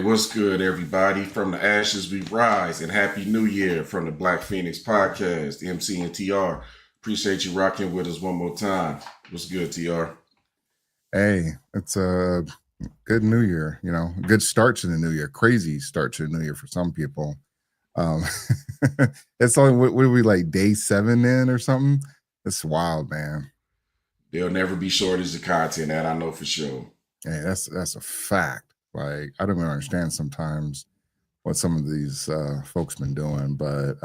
What's good, everybody? From the ashes we rise, and Happy New Year from the Black Phoenix Podcast, MC and TR. Appreciate you rocking with us one more time. What's good, TR? Hey, it's a good New Year. Good start to the New Year. Crazy start to the New Year for some people. Um, it's only what are we like day 7 in or something? It's wild, man. There'll never be shortage of content, that I know for sure. Hey, that's a fact. Like, I don't even understand sometimes what some of these folks been doing, but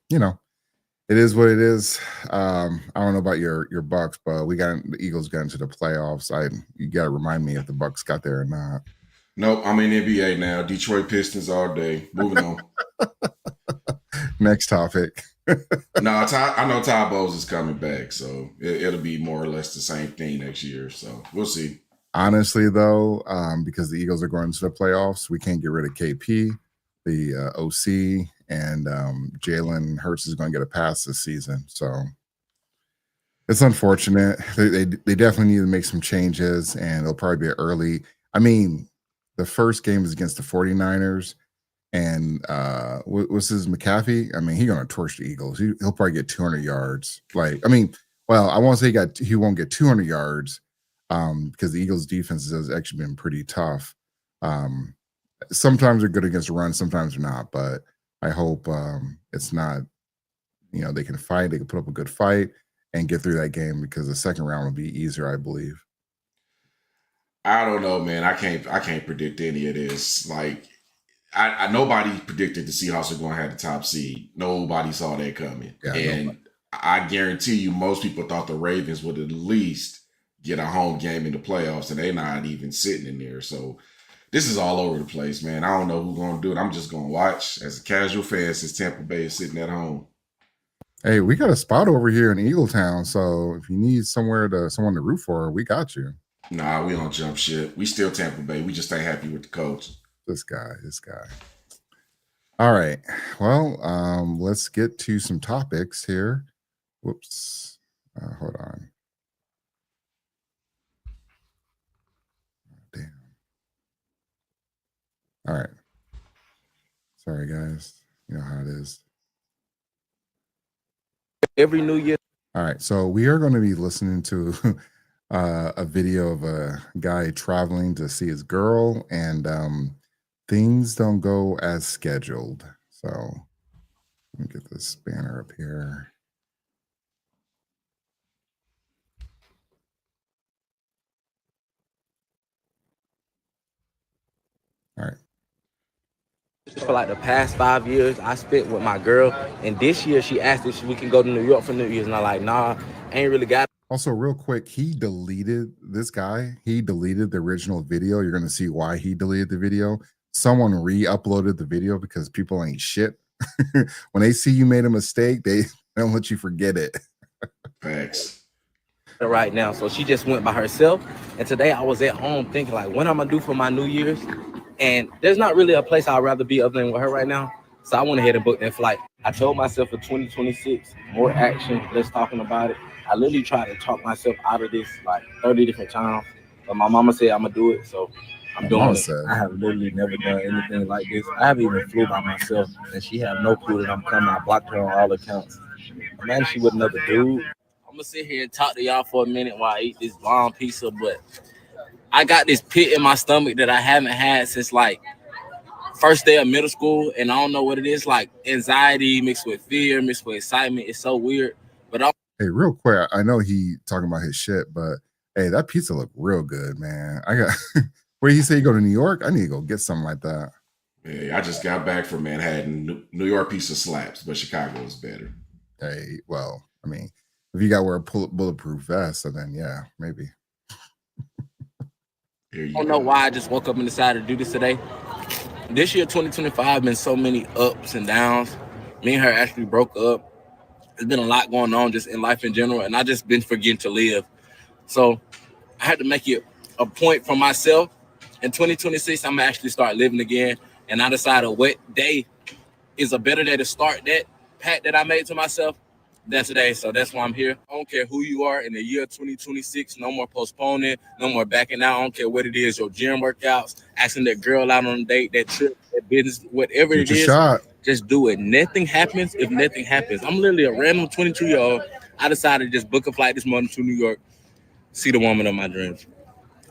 it is what it is. I don't know about your Bucks, but the Eagles got into the playoffs. You got to remind me if the Bucks got there or not. Nope, I'm in NBA now. Detroit Pistons all day. Moving on. Next topic. No, I know Ty Bowles is coming back, so it'll be more or less the same thing next year. So we'll see. Honestly, though, because the Eagles are going into the playoffs, we can't get rid of KP, the OC, and Jalen Hurts is going to get a pass this season. So it's unfortunate. They definitely need to make some changes, and it'll probably be early. I mean, the first game is against the 49ers, and what's his McAfee? I mean, he's going to torch the Eagles. He'll probably get 200 yards. I won't say he won't get 200 yards. Because the Eagles' defense has actually been pretty tough. Sometimes they're good against the run, sometimes they're not. But I hope it's not. They can fight. They can put up a good fight and get through that game because the second round will be easier, I believe. I don't know, man. I can't predict any of this. Like, nobody predicted the Seahawks are going to have the top seed. Nobody saw that coming, and I guarantee you, most people thought the Ravens would at least get a home game in the playoffs, and they're not even sitting in there. So this is all over the place, man. I don't know who's going to do it. I'm just going to watch as a casual fan since Tampa Bay is sitting at home. Hey, we got a spot over here in Eagletown, so if you need someone to root for, we got you. Nah, we don't jump shit. We still Tampa Bay. We just ain't happy with the coach. This guy. All right. Well, let's get to some topics here. Whoops. Hold on. Damn. All right. Sorry, guys. You know how it is. Every New Year. All right. So we are going to be listening to a video of a guy traveling to see his girl, and things don't go as scheduled. So let me get this banner up here. All right. For like the past 5 years, I spent with my girl, and this year she asked if we can go to New York for New Year's, and I'm like, nah, I ain't really got it. Also, real quick, he deleted the original video. You're going to see why he deleted the video. Someone re-uploaded the video because people ain't shit. When they see you made a mistake, they don't let you forget it. Thanks. Right now, so she just went by herself, and today I was at home thinking like, what I'm gonna do for my New Year's, and there's not really a place I'd rather be other than with her right now. So I went ahead and booked that flight. I told myself for 2026, more action, less talking about it. I literally tried to talk myself out of this like 30 different times, but my mama said I'm gonna do it, so I'm doing it. I have literally never done anything like this. I haven't even flew by myself, and she had no clue that I'm coming. I blocked her on all accounts. Imagine she with another dude. I'm gonna sit here and talk to y'all for a minute while I eat this bomb pizza, but I got this pit in my stomach that I haven't had since like first day of middle school, and I don't know what it is, like anxiety mixed with fear, mixed with excitement. It's so weird. But hey, real quick, I know he talking about his shit, but hey, that pizza look real good, man. I got where did he say you go to New York? I need to go get something like that. Hey, I just got back from Manhattan. New York pizza slaps, but Chicago is better. Hey, well, I mean, if you got to wear a bulletproof vest, then yeah, maybe. I don't know why I just woke up and decided to do this today. This year, 2025, been so many ups and downs. Me and her actually broke up. There's been a lot going on just in life in general, and I just been forgetting to live. So I had to make it a point for myself. In 2026, I'm gonna actually start living again, and I decided what day is a better day to start that pact that I made to myself. than today. So that's why I'm here. I don't care who you are in the year 2026. No more postponing. No more backing out. I don't care what it is. Your gym workouts, asking that girl out on a date, that trip, that business, whatever Shoot it your is. shot. Just do it. Nothing happens if nothing happens. I'm literally a random 22-year-old. I decided to just book a flight this morning to New York, see the woman of my dreams.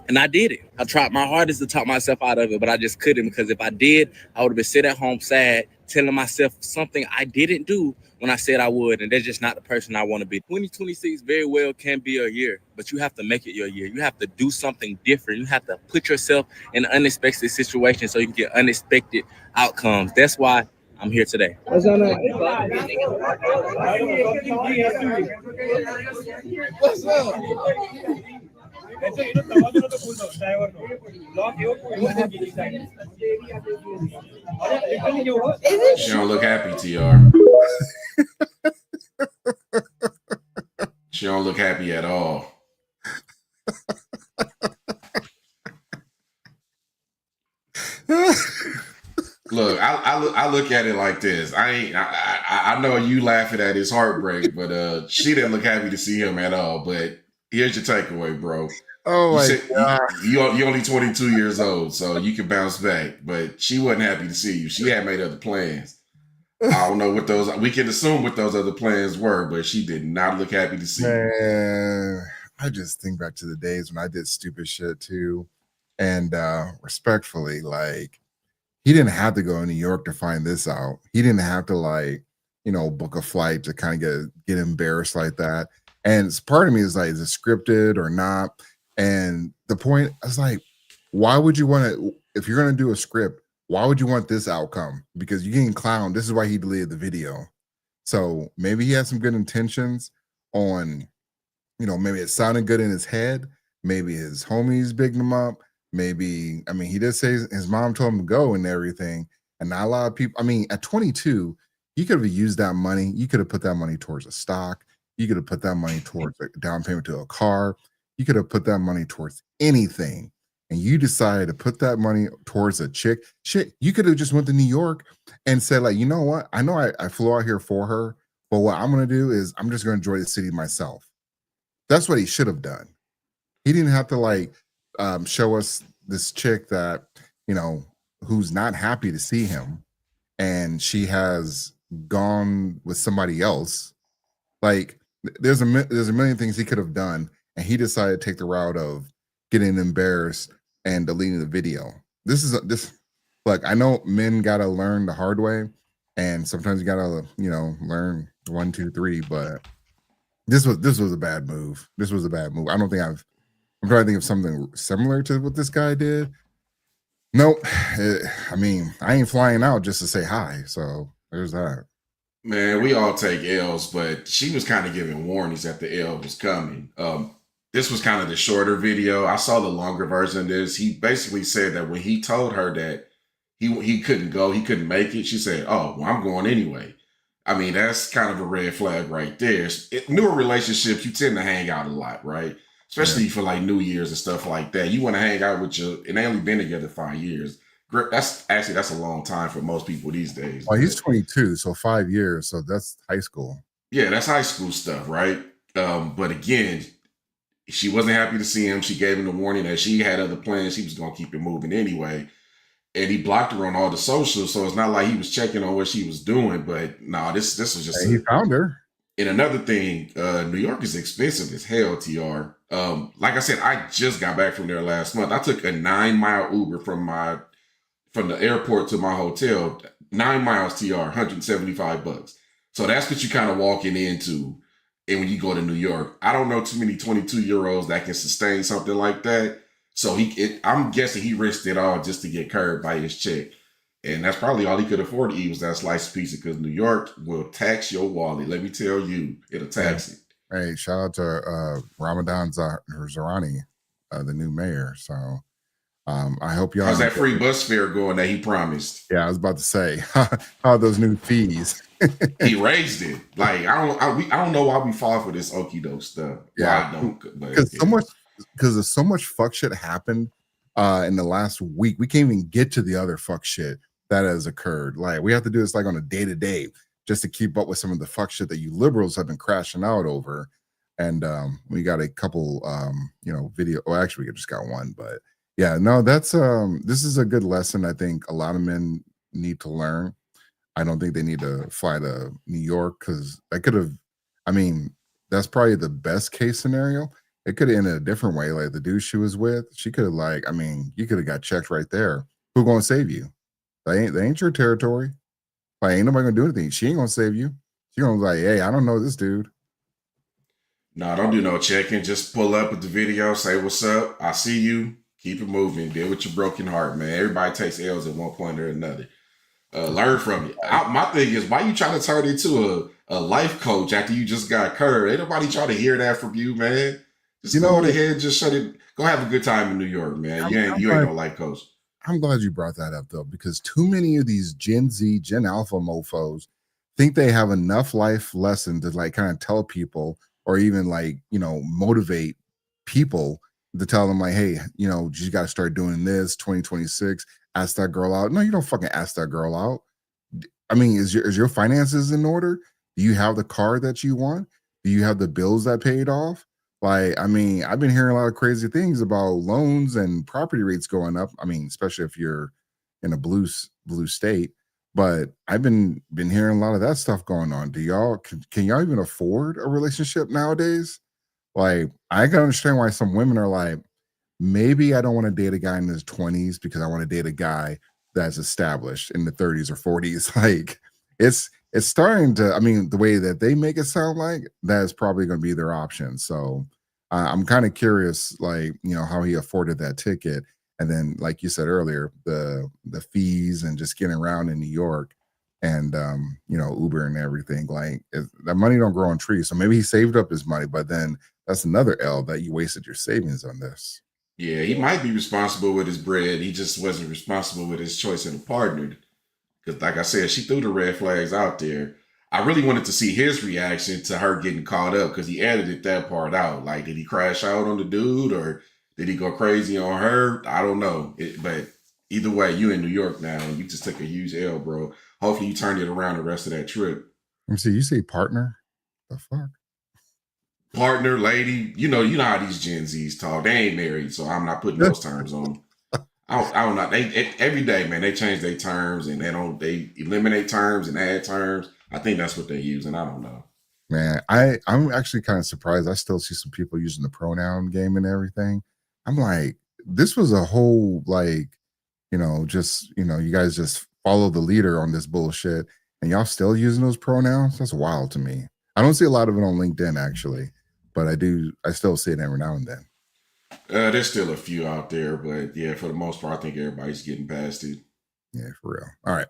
And I did it. I tried my hardest to talk myself out of it, but I just couldn't, because if I did, I would have been sitting at home sad, telling myself something I didn't do when I said I would. And that's just not the person I want to be. 2026 very well can be a year, but you have to make it your year. You have to do something different. You have to put yourself in an unexpected situation so you can get unexpected outcomes. That's why I'm here today. What's up? She don't look happy, TR. She don't look happy at all. Look, I look at it like this. I know you laughing at his heartbreak, but she didn't look happy to see him at all. But here's your takeaway, bro. Oh my God. You're only 22 years old, so you can bounce back. But she wasn't happy to see you. She had made other plans. I don't know what those. We can assume what those other plans were, but she did not look happy to see you. I just think back to the days when I did stupid shit too, and respectfully, like, he didn't have to go to New York to find this out. He didn't have to, like, you know, book a flight to kind of get embarrassed like that. And part of me is like, is it scripted or not? And the point is, like, why would you want to, if you're going to do a script, why would you want this outcome? Because you're getting clowned. This is why he deleted the video. So maybe he had some good intentions on, you know, maybe it sounded good in his head. Maybe his homies bigged him up. Maybe, I mean, he did say his mom told him to go and everything. And not a lot of people, I mean, at 22, you could have used that money. You could have put that money towards a stock. You could have put that money towards a down payment to a car. You could have put that money towards anything. And you decided to put that money towards a chick. Shit, you could have just went to New York and said, like, you know what? I know I flew out here for her, but what I'm going to do is I'm just going to enjoy the city myself. That's what he should have done. He didn't have to, like, show us this chick that, you know, who's not happy to see him, and she has gone with somebody else. Like, there's a million things he could have done, and he decided to take the route of getting embarrassed and deleting the video. Look, I know men gotta learn the hard way, and sometimes you gotta, you know, learn 1, 2, 3. But this was a bad move. This was a bad move. I'm trying to think of something similar to what this guy did. Nope. I mean, I ain't flying out just to say hi. So there's that. Man, we all take L's, but she was kind of giving warnings that the L was coming. This was kind of the shorter video. I saw the longer version of this. He basically said that when he told her that he couldn't go, he couldn't make it, she said, "Oh, well, I'm going anyway." I mean, that's kind of a red flag right there. Newer relationships, you tend to hang out a lot, right? Especially for like New Year's and stuff like that. You want to hang out with and they only been together 5 years. That's a long time for most people these days. Well, he's 22, so 5 years. So that's high school. Yeah, that's high school stuff, right? But again, she wasn't happy to see him. She gave him the warning that she had other plans. She was going to keep it moving anyway. And he blocked her on all the socials. So it's not like he was checking on what she was doing. But no, this was just... He found her. And another thing, New York is expensive as hell, TR. Like I said, I just got back from there last month. I took a 9-mile Uber from the airport to my hotel. 9 miles, TR, $175. So that's what you kind of walking into. And when you go to New York, I don't know too many 22-year-olds that can sustain something like that. So I'm guessing he risked it all just to get curved by his chick. And that's probably all he could afford to eat was that sliced pizza, because New York will tax your wallet. Let me tell you, it'll tax it. Hey, shout out to Ramadan Zarani, the new mayor. So I hope y'all... How's that free bus fare going that he promised? Yeah, I was about to say, how are those new fees? He raised it. Like, I don't know why we fall for this okie doke stuff. Yeah, well, I don't, because there's so much fuck shit happened in the last week. We can't even get to the other fuck shit that has occurred. Like, we have to do this like on a day-to-day. just to keep up with some of the fuck shit that you liberals have been crashing out over. And we got a couple, video. Oh, actually, we just got one, but yeah, no, that's this is a good lesson. I think a lot of men need to learn. I don't think they need to fly to New York because I could have. I mean, that's probably the best case scenario. It could have ended a different way. Like the dude she was with, she could have you could have got checked right there. Who gonna save you? They ain't your territory. Like ain't nobody gonna do anything. She ain't gonna save you. She gonna be like, hey, I don't know this dude. No, don't do no checking. Just pull up with the video, say what's up. I see you. Keep it moving. Deal with your broken heart, man. Everybody takes L's at one point or another. Learn from it. My thing is, why you trying to turn into a life coach after you just got curved? Ain't nobody trying to hear that from you, man. Just go ahead, just shut it. Go have a good time in New York, man. You ain't no life coach. I'm glad you brought that up though, because too many of these Gen Z, Gen Alpha mofos think they have enough life lesson to like kind of tell people or even motivate people to tell them like, hey, you got to start doing this 2026. Ask that girl out. No, you don't fucking ask that girl out. I mean, is your finances in order? Do you have the car that you want? Do you have the bills that paid off? Like, I mean, I've been hearing a lot of crazy things about loans and property rates going up. I mean, especially if you're in a blue state. But I've been hearing a lot of that stuff going on. Do y'all can y'all even afford a relationship nowadays? Like, I can understand why some women are like, maybe I don't want to date a guy in his 20s because I want to date a guy that's established in the 30s or 40s. Like, it's starting to, I mean, the way that they make it sound like that is probably going to be their option. So I'm kind of curious, like, how he afforded that ticket. And then, like you said earlier, the fees and just getting around in New York and, Uber and everything, like that money don't grow on trees. So maybe he saved up his money, but then that's another L that you wasted your savings on this. Yeah, he might be responsible with his bread. He just wasn't responsible with his choice of a partner. Because like I said, she threw the red flags out there. I really wanted to see his reaction to her getting caught up because he edited that part out. Like, did he crash out on the dude or did he go crazy on her? I don't know. But either way, you in New York now and you just took a huge L, bro. Hopefully you turned it around the rest of that trip. Let me see. You say partner? The fuck? Partner, lady. You know how these Gen Zs talk. They ain't married, so I'm not putting those terms on them. I don't know. Every day, man, they change their terms and they eliminate terms and add terms. I think that's what they use, and I don't know. Man, I'm actually kind of surprised. I still see some people using the pronoun game and everything. I'm like, this was a whole you guys just follow the leader on this bullshit, and y'all still using those pronouns. That's wild to me. I don't see a lot of it on LinkedIn actually, but I still see it every now and then. There's still a few out there, but yeah, for the most part, I think everybody's getting past it. Yeah, for real. All right.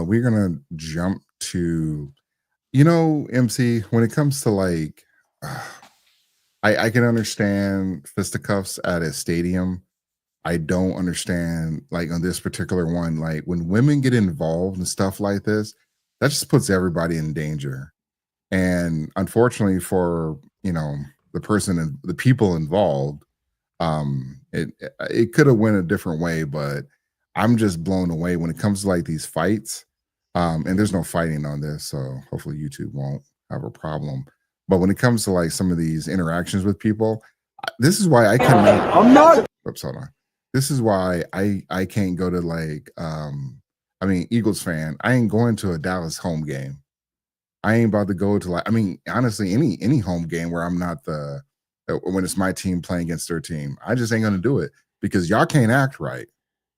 We're gonna jump to, MC, when it comes to like I can understand fisticuffs at a stadium. I don't understand like on this particular one, like when women get involved and stuff like this, that just puts everybody in danger. And unfortunately for the person and the people involved, it could have went a different way, but I'm just blown away when it comes to like these fights. And there's no fighting on this, so hopefully YouTube won't have a problem. But when it comes to like some of these interactions with people, this is why I cannot. I'm not. Oops, hold on. This is why I can't go to like Eagles fan. I ain't going to a Dallas home game. I ain't about to go to honestly, any home game where I'm not when it's my team playing against their team. I just ain't gonna do it because y'all can't act right.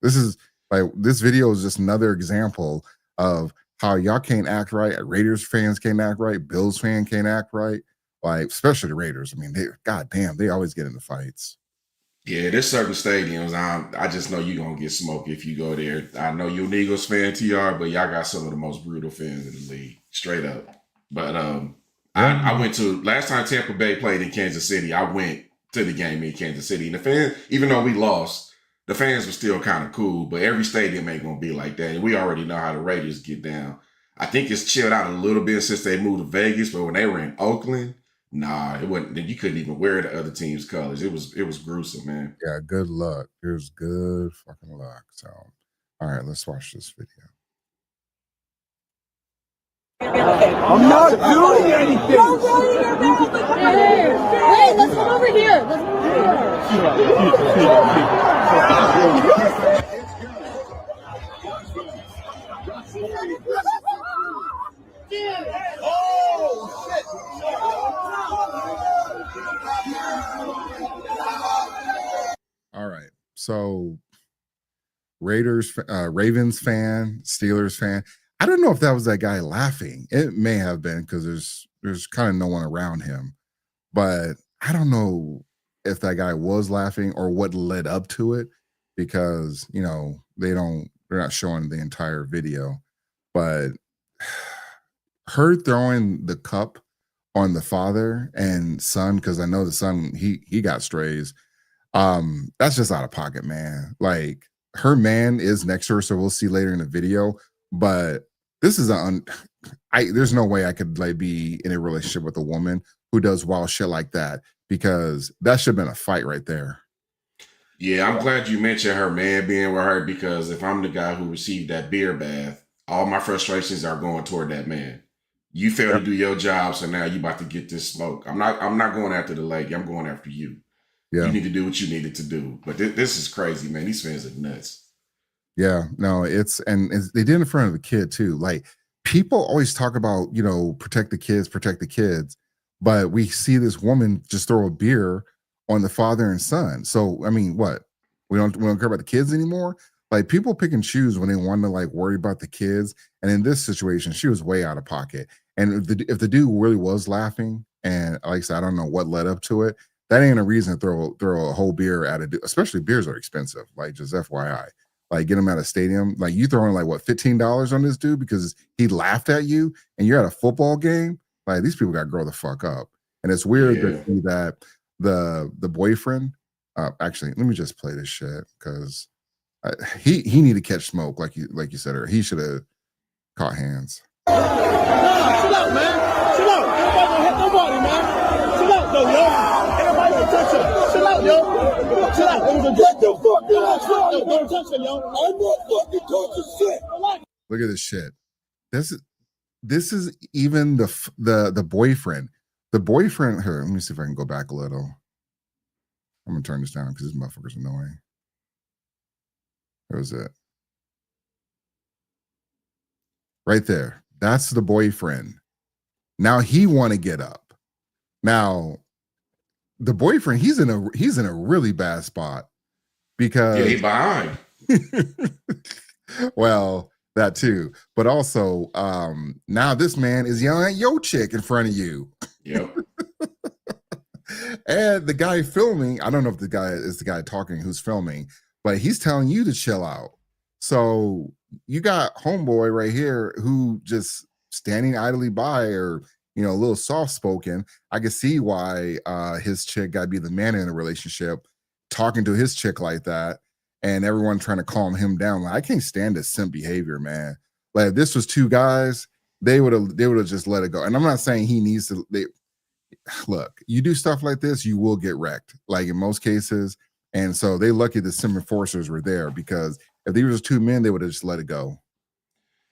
This video is just another example of how y'all can't act right. Raiders fans can't act right. Bills fans can't act right. Like, especially the Raiders. I mean, they always get into fights. Yeah, there's certain stadiums. I just know you're gonna get smoked if you go there. I know you're an Eagles fan, TR, but y'all got some of the most brutal fans in the league, straight up. But I went to last time Tampa Bay played in Kansas City. I went to the game in Kansas City, and the fans, even though we lost, the fans were still kind of cool. But every stadium ain't gonna be like that, and we already know how the Raiders get down. I think it's chilled out a little bit since they moved to Vegas, but when they were in Oakland. Nah, it wasn't. You couldn't even wear the other team's colors. It was gruesome, man. Yeah, good luck. Here's good fucking luck. So, all right, let's watch this video. I'm not doing anything. Don't go in your mouth. Wait, let's come over here. Let's come All right. So Ravens fan, Steelers fan. I don't know if that was that guy laughing. It may have been because there's kind of no one around him. But I don't know if that guy was laughing or what led up to it, because they're not showing the entire video. But her throwing the cup on the father and son, because I know the son he got strays. That's just out of pocket, man. Like, her man is next to her, so we'll see later in the video. But this is there's no way I could be in a relationship with a woman who does wild shit like that, because that should have been a fight right there. Yeah, I'm glad you mentioned her man being with her, because if I'm the guy who received that beer bath, all my frustrations are going toward that man. You failed to do your job, so now you about to get this smoke. I'm not going after the lady. I'm going after you. Yeah. You need to do what you needed to do. But this is crazy, man. These fans are nuts. Yeah, no, they did it in front of the kid too. Like, people always talk about, protect the kids, but we see this woman just throw a beer on the father and son. So, I mean, what? We don't care about the kids anymore? Like, people pick and choose when they want to worry about the kids. And in this situation, she was way out of pocket. And if the dude really was laughing, and like I said, I don't know what led up to it, that ain't a reason to throw a whole beer at a dude. Especially beers are expensive. Like, just FYI. Like, get him at a stadium. Like, you throwing $15 on this dude because he laughed at you and you're at a football game. Like, these people got to grow the fuck up. And it's weird to see that the boyfriend. Actually, let me just play this shit, because he need to catch smoke, like you said earlier. He should have caught hands. Chill out, man. Chill out. Everybody gonna hit nobody, man. Chill out, though, yo. Everybody gonna touch him. Chill out, yo. Chill out. What the fuck? Don't touch him, yo. I'm not fucking touching shit. Look at this shit. This is even the boyfriend. The boyfriend. Here, let me see if I can go back a little. I'm gonna turn this down because this motherfucker's annoying. Where was it? Right there. That's the boyfriend. Now he want to get up. Now the boyfriend, he's in a really bad spot, because he behind. Well, that too, but also now this man is yelling at your chick in front of you. Yep. And the guy filming, I don't know if the guy is the guy talking who's filming, but he's telling you to chill out. So you got homeboy right here who just standing idly by, or a little soft spoken. I can see why his chick got to be the man in a relationship, talking to his chick like that, and everyone trying to calm him down. Like, I can't stand this simp behavior, man. Like, if this was two guys, they would have just let it go. And I'm not saying he needs to. Look, you do stuff like this, you will get wrecked, like in most cases. And so they lucky the sim enforcers were there, because if there was two men, they would have just let it go.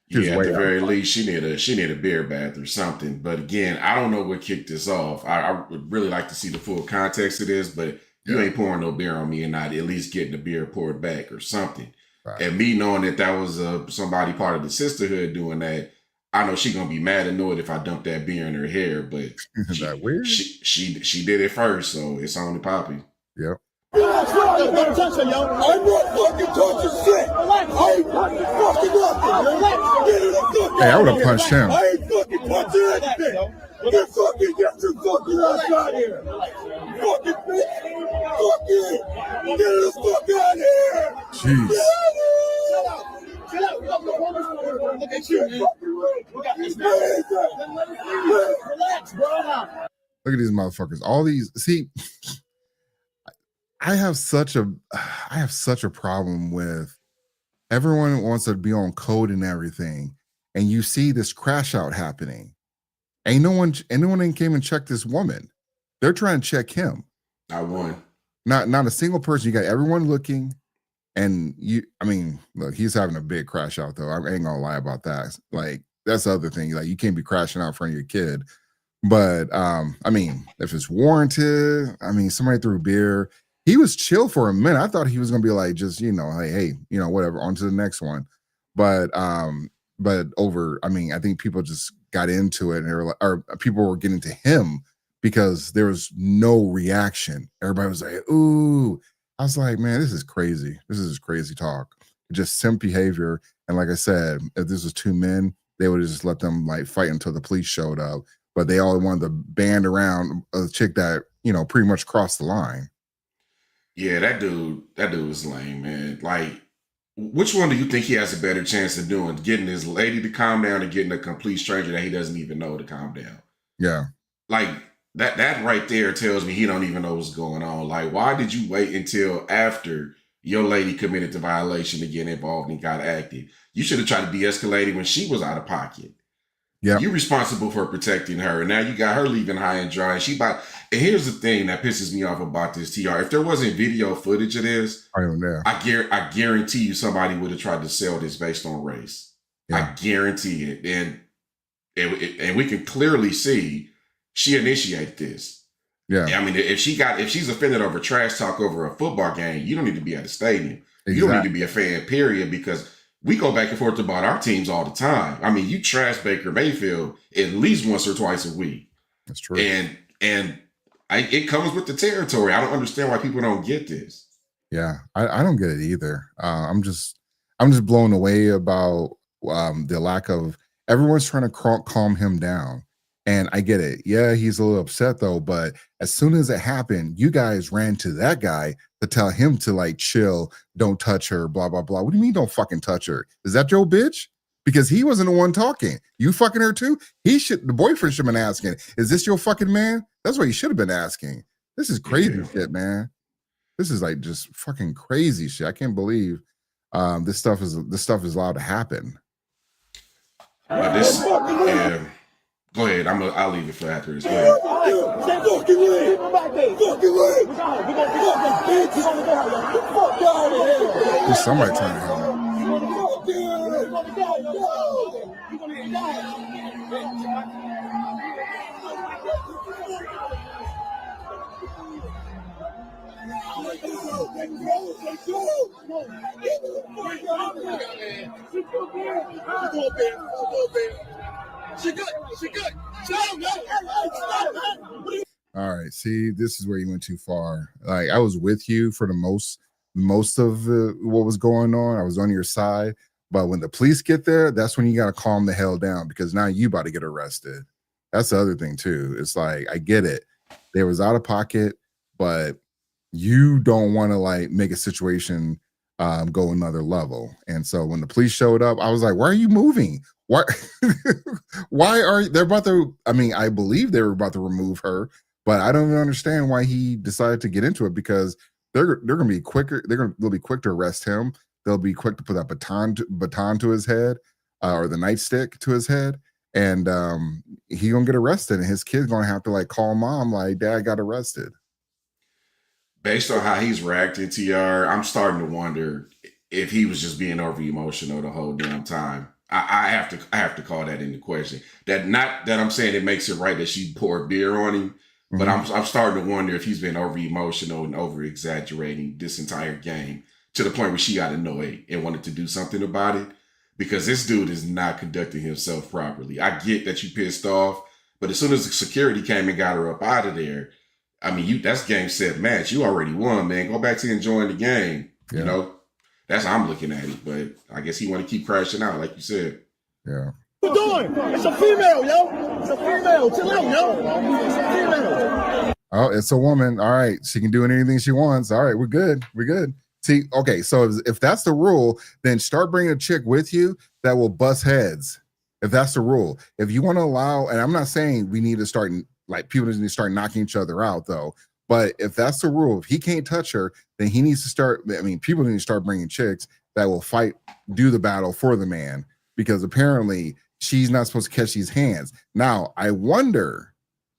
Yeah, at the very least, she need a beer bath or something. But again, I don't know what kicked this off. I would really like to see the full context of this, but you ain't pouring no beer on me and not at least getting the beer poured back or something. Right. And me knowing that was somebody part of the sisterhood doing that, I know she gonna be mad and annoyed if I dump that beer in her hair. But that weird? She did it first, so it's on the Poppy. Yep. Don't touch her, yo. I'm not fucking touching shit. I ain't fucking nothing. Get it. Hey, I would have punched him. I ain't fucking touching anything. Get your fucking ass out of here. Fucking bitch. Fuck you. Get the fuck out of here. Jeez. Chill out. Look at you, man. Relax, bro. Look at these motherfuckers. All these, see, I have such a problem with everyone wants to be on code and everything, and you see this crash out happening. Anyone ain't came and checked this woman. They're trying to check him. I won. Not a single person. You got everyone looking, and look, he's having a big crash out though. I ain't gonna lie about that. Like, that's the other thing. Like, you can't be crashing out in front of your kid. But I mean, if it's warranted, I mean, somebody threw beer. He was chill for a minute. I thought he was gonna be like, just, you know, hey, you know, whatever, on to the next one. But over, I mean, I think people just got into it, and they were like, or people were getting to him because there was no reaction. Everybody was like, ooh. I was like, man, this is crazy. This is crazy talk. Just simp behavior. And like I said, if this was two men, they would have just let them like fight until the police showed up. But they all wanted to band around a chick that, you know, pretty much crossed the line. Yeah, that dude was lame, man. Like, which one do you think he has a better chance of doing? Getting his lady to calm down or getting a complete stranger that he doesn't even know to calm down? Yeah. Like, that right there tells me he don't even know what's going on. Like, why did you wait until after your lady committed the violation to get involved and got active? You should have tried to de-escalate when she was out of pocket. Yeah, you're responsible for protecting her, and now you got her leaving high and dry. And here's the thing that pisses me off about this, TR. If there wasn't video footage of this, I guarantee you somebody would have tried to sell this based on race. Yeah. I guarantee it, and we can clearly see she initiated this. Yeah, I mean, if she's offended over trash talk over a football game, you don't need to be at the stadium. Exactly. You don't need to be a fan, period, because we go back and forth about our teams all the time. I mean, you trash Baker Mayfield at least once or twice a week. That's true. And it comes with the territory. I don't understand why people don't get this. Yeah, I don't get it either. I'm just blown away about the lack of, everyone's trying to calm him down. And I get it. Yeah, he's a little upset though. But as soon as it happened, you guys ran to that guy to tell him to like chill, don't touch her, blah, blah, blah. What do you mean don't fucking touch her? Is that your bitch? Because he wasn't the one talking. You fucking her too? The boyfriend should have been asking, is this your fucking man? That's what he should have been asking. This is crazy shit, man. This is like just fucking crazy shit. I can't believe this stuff is allowed to happen. Go ahead. I'll leave it for after this. Go ahead. There's somebody trying to help. She good. All right. See, this is where you went too far. Like, I was with you for the most of what was going on. I was on your side. But when the police get there, that's when you got to calm the hell down, because now you about to get arrested. That's the other thing too. It's like, I get it. They was out of pocket, but you don't want to like make a situation go another level. And so when the police showed up, I was like, why are you moving? Why they're about to, I mean, I believe they were about to remove her, but I don't even understand why he decided to get into it, because they're going to be quicker. They'll be quick to arrest him. They'll be quick to put that baton to his head, or the nightstick to his head. And he gonna get arrested, and his kid's gonna have to like call mom like, Dad got arrested. Based on how he's reacting, TR, I'm starting to wonder if he was just being over emotional the whole damn time. I have to call that into question. Not that I'm saying it makes it right that she poured beer on him, but I'm starting to wonder if he's been over emotional and over exaggerating this entire game to the point where she got annoyed and wanted to do something about it, because this dude is not conducting himself properly. I get that you pissed off, but as soon as the security came and got her up out of there, I mean, that's game, set, match. You already won, man. Go back to enjoying the game. Yeah. You know, that's how I'm looking at it. But I guess he want to keep crashing out, like you said. Yeah. What you doing? It's a female, yo. It's a female. Chill out, yo. It's a female. Oh, it's a woman. All right. She can do anything she wants. All right. We're good. See, okay. So if that's the rule, then start bringing a chick with you that will bust heads. If that's the rule. If you want to allow, and I'm not saying we need to start, like, people need to start knocking each other out, though. But if that's the rule, if he can't touch her, then he needs to start. I mean, people need to start bringing chicks that will fight, do the battle for the man, because apparently she's not supposed to catch these hands. Now, I wonder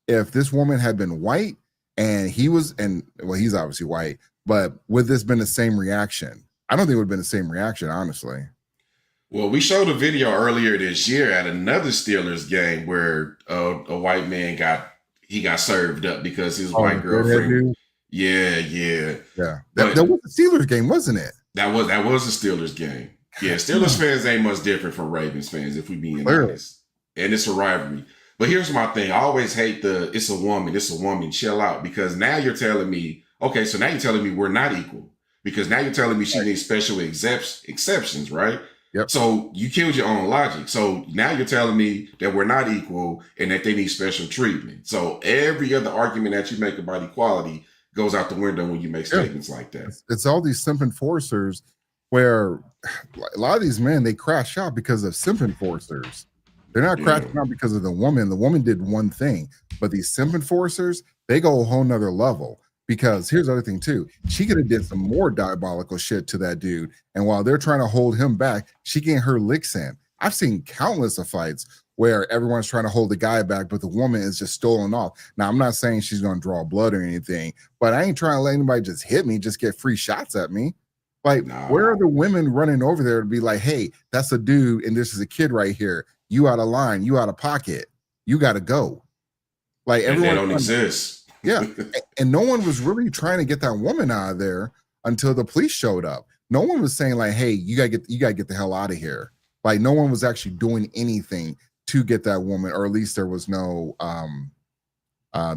if this woman had been white and he was, and well, he's obviously white, but would this been the same reaction? I don't think it would have been the same reaction, honestly. Well, we showed a video earlier this year at another Steelers game where a white man got served up because his white girlfriend. Yeah. That was the Steelers game, wasn't it? That was a Steelers game. Yeah, Steelers fans ain't much different from Ravens fans, if we being honest. And it's a rivalry. But here's my thing. I always hate it's a woman, chill out. Because now you're telling me, okay, so now you're telling me we're not equal. Because now you're telling me she needs special exceptions, right? Yep. So you killed your own logic. So now you're telling me that we're not equal and that they need special treatment. So every other argument that you make about equality goes out the window when you make statements like that. It's all these simp enforcers where a lot of these men, they crash out because of simp enforcers. They're not crashing out because of the woman. The woman did one thing, but these simp enforcers, they go a whole nother level. Because here's the other thing too, she could have did some more diabolical shit to that dude. And while they're trying to hold him back, she getting her licks in. I've seen countless of fights where everyone's trying to hold the guy back, but the woman is just stolen off. Now, I'm not saying she's going to draw blood or anything, but I ain't trying to let anybody just hit me, just get free shots at me. Like, where are the women running over there to be like, hey, that's a dude and this is a kid right here. You out of line, you out of pocket, you got to go. Like, everyone don't exist. Yeah, and no one was really trying to get that woman out of there until the police showed up. No one was saying like, "Hey, you gotta get the hell out of here." Like, no one was actually doing anything to get that woman, or at least there was no,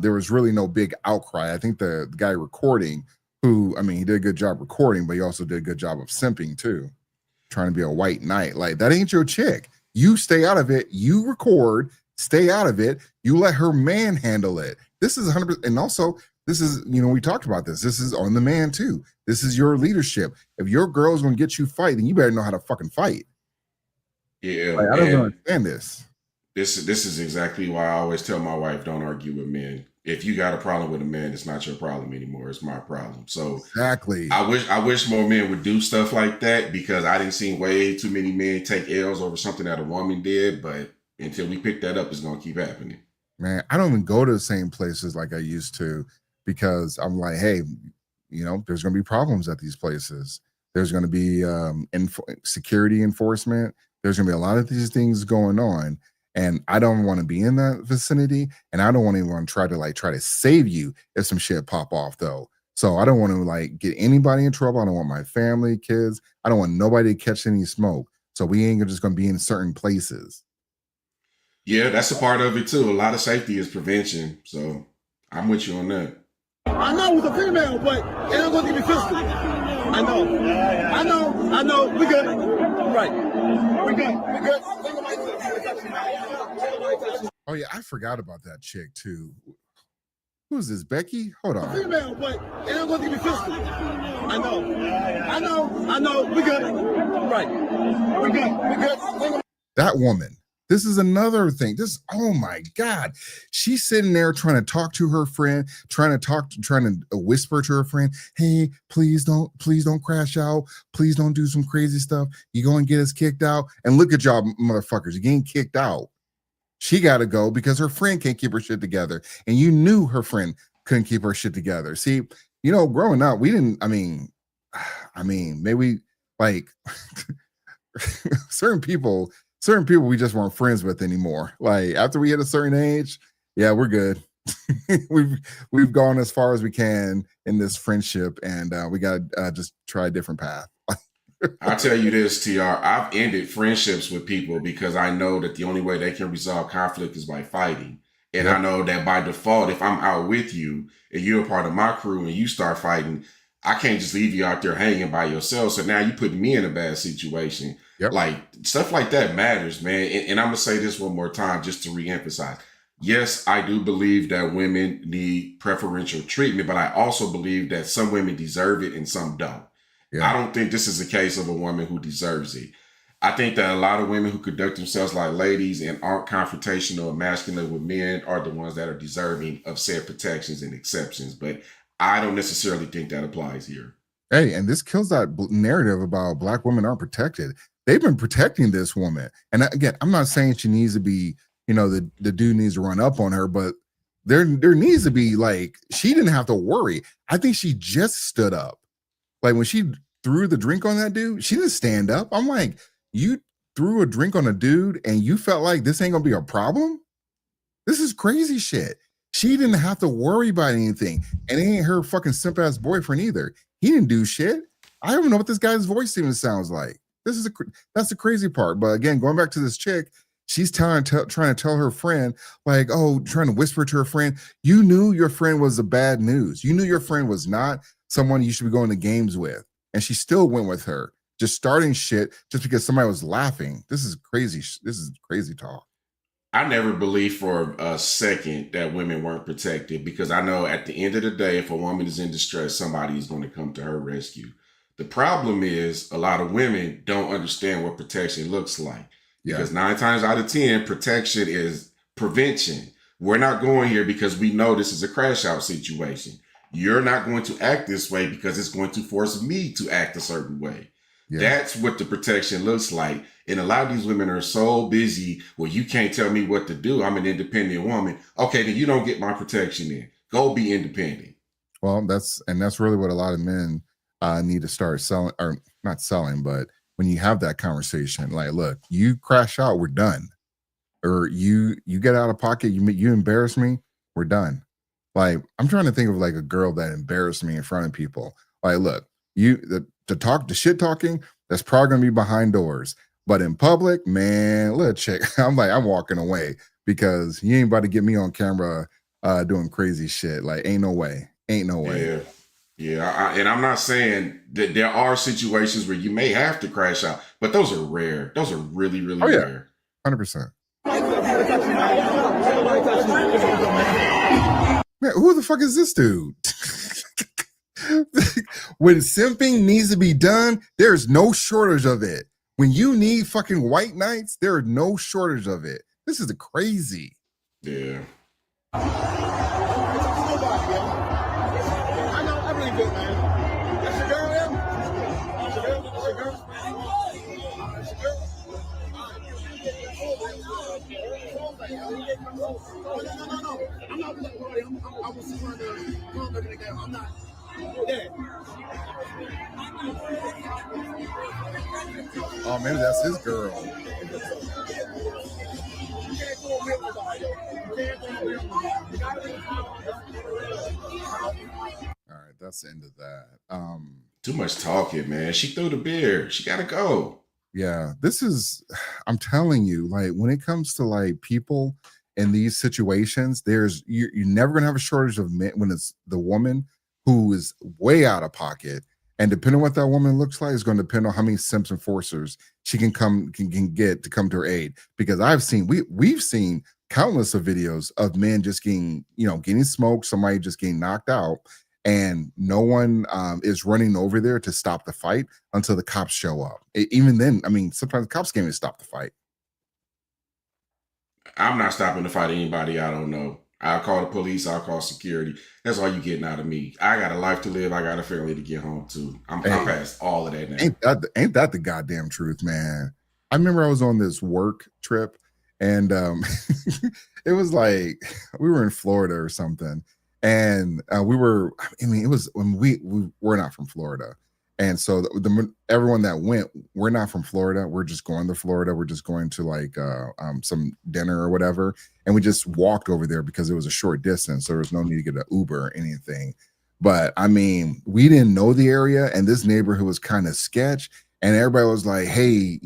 there was really no big outcry. I think the guy recording, who, I mean, he did a good job recording, but he also did a good job of simping too, trying to be a white knight. Like, that ain't your chick. You stay out of it. You record. Stay out of it. You let her man handle it. This is 100%. And also, this is, we talked about this. This is on the man too. This is your leadership. If your girl's going to get you fight, then you better know how to fucking fight. Yeah. Like, I don't understand this. This is exactly why I always tell my wife, don't argue with men. If you got a problem with a man, it's not your problem anymore. It's my problem. So exactly. I wish more men would do stuff like that, because I didn't see way too many men take L's over something that a woman did. But until we pick that up, it's going to keep happening. Man, I don't even go to the same places like I used to, because I'm like, hey, there's going to be problems at these places. There's going to be security enforcement. There's going to be a lot of these things going on. And I don't want to be in that vicinity. And I don't want anyone to try to save you if some shit pop off, though. So I don't want to get anybody in trouble. I don't want my family, kids. I don't want nobody to catch any smoke. So we ain't just going to be in certain places. Yeah, that's a part of it too. A lot of safety is prevention. So I'm with you on that. I know it's a female, but it ain't going to be physical. I know. We good. Right. We good. Oh yeah, I forgot about that chick too. Who's this, Becky? Hold on. Female, but it ain't going to be physical. I know. We good. Right. We good. That woman. This is another thing. Oh my God. She's sitting there trying to talk to her friend, trying to whisper to her friend, hey, please don't crash out. Please don't do some crazy stuff. You're going to get us kicked out. And look at y'all motherfuckers, you're getting kicked out. She got to go because her friend can't keep her shit together. And you knew her friend couldn't keep her shit together. See, growing up, we didn't, maybe like certain people we just weren't friends with anymore. Like, after we hit a certain age, yeah, we're good. we've gone as far as we can in this friendship, and we got to just try a different path. I'll tell you this, TR. I've ended friendships with people because I know that the only way they can resolve conflict is by fighting. And I know that by default, if I'm out with you and you're a part of my crew and you start fighting, I can't just leave you out there hanging by yourself. So now you put me in a bad situation. Yep. Like, stuff like that matters, man. And I'm going to say this one more time just to reemphasize. Yes, I do believe that women need preferential treatment, but I also believe that some women deserve it and some don't. Yeah. I don't think this is a case of a woman who deserves it. I think that a lot of women who conduct themselves like ladies and aren't confrontational or masculine with men are the ones that are deserving of said protections and exceptions. But I don't necessarily think that applies here. Hey, and this kills that narrative about Black women aren't protected. They've been protecting this woman. And again, I'm not saying she needs to be, the dude needs to run up on her, but there needs to be, like, she didn't have to worry. I think she just stood up. Like, when she threw the drink on that dude, she didn't stand up. I'm like, you threw a drink on a dude and you felt like this ain't gonna be a problem? This is crazy shit. She didn't have to worry about anything. And it ain't her fucking simp ass boyfriend either. He didn't do shit. I don't even know what this guy's voice even sounds like. That's the crazy part. But again, going back to this chick, she's trying to tell her friend, like, oh, trying to whisper to her friend, you knew your friend was the bad news. You knew your friend was not someone you should be going to games with. And she still went with her, just starting shit just because somebody was laughing. This is crazy. This is crazy talk. I never believed for a second that women weren't protected, because I know at the end of the day, if a woman is in distress, somebody is going to come to her rescue. The problem is a lot of women don't understand what protection looks like. Yeah. Because 9 times out of 10, protection is prevention. We're not going here because we know this is a crash out situation. You're not going to act this way because it's going to force me to act a certain way. Yeah. That's what the protection looks like. And a lot of these women are so busy, well, you can't tell me what to do. I'm an independent woman. Okay, then you don't get my protection in. Go be independent. Well, that's really what a lot of men need to start selling, or not selling, but when you have that conversation, like, look, you crash out, we're done. Or you get out of pocket, you embarrass me, we're done. Like, I'm trying to think of like a girl that embarrassed me in front of people. Like, look, the shit talking, that's probably gonna be behind doors. But in public, man, let's check. I'm walking away because you ain't about to get me on camera doing crazy shit. Like, ain't no way. Yeah. Yeah, and I'm not saying that there are situations where you may have to crash out, but those are rare. Those are really, really rare. 100%. Man, who the fuck is this dude? When simping needs to be done, there's no shortage of it. When you need fucking white knights, there are no shortage of it. This is crazy. Yeah. I know, I'm really good, man. That's your girl, yeah? That's your girl? That's your girl? That's your girl? No. I'm not with that party. I was just trying to calm everything down. I'm not. Yeah. Oh, maybe that's his girl. All right, that's the end of that. Too much talking, man. She threw the beer. She gotta go. Yeah, I'm telling you, like, when it comes to like people in these situations, you're never gonna have a shortage of men when it's the woman who is way out of pocket. And depending on what that woman looks like is going to depend on how many simps and forcers she can get to come to her aid. Because we've seen countless of videos of men just getting smoked, somebody just getting knocked out, and no one is running over there to stop the fight until the cops show up. Even then, I mean, sometimes the cops can't even stop the fight. I'm not stopping to fight anybody I don't know. I'll call the police. I'll call security. That's all you getting out of me. I got a life to live. I got a family to get home to. I'm past all of that now. Ain't that the goddamn truth, man? I remember I was on this work trip, and it was like we were in Florida or something, and it was when we were not from Florida. And so everyone that went, we're not from Florida. We're just going to Florida. We're just going to like some dinner or whatever. And we just walked over there because it was a short distance. So there was no need to get an Uber or anything. But I mean, we didn't know the area, and this neighborhood was kind of sketch. And everybody was like, hey,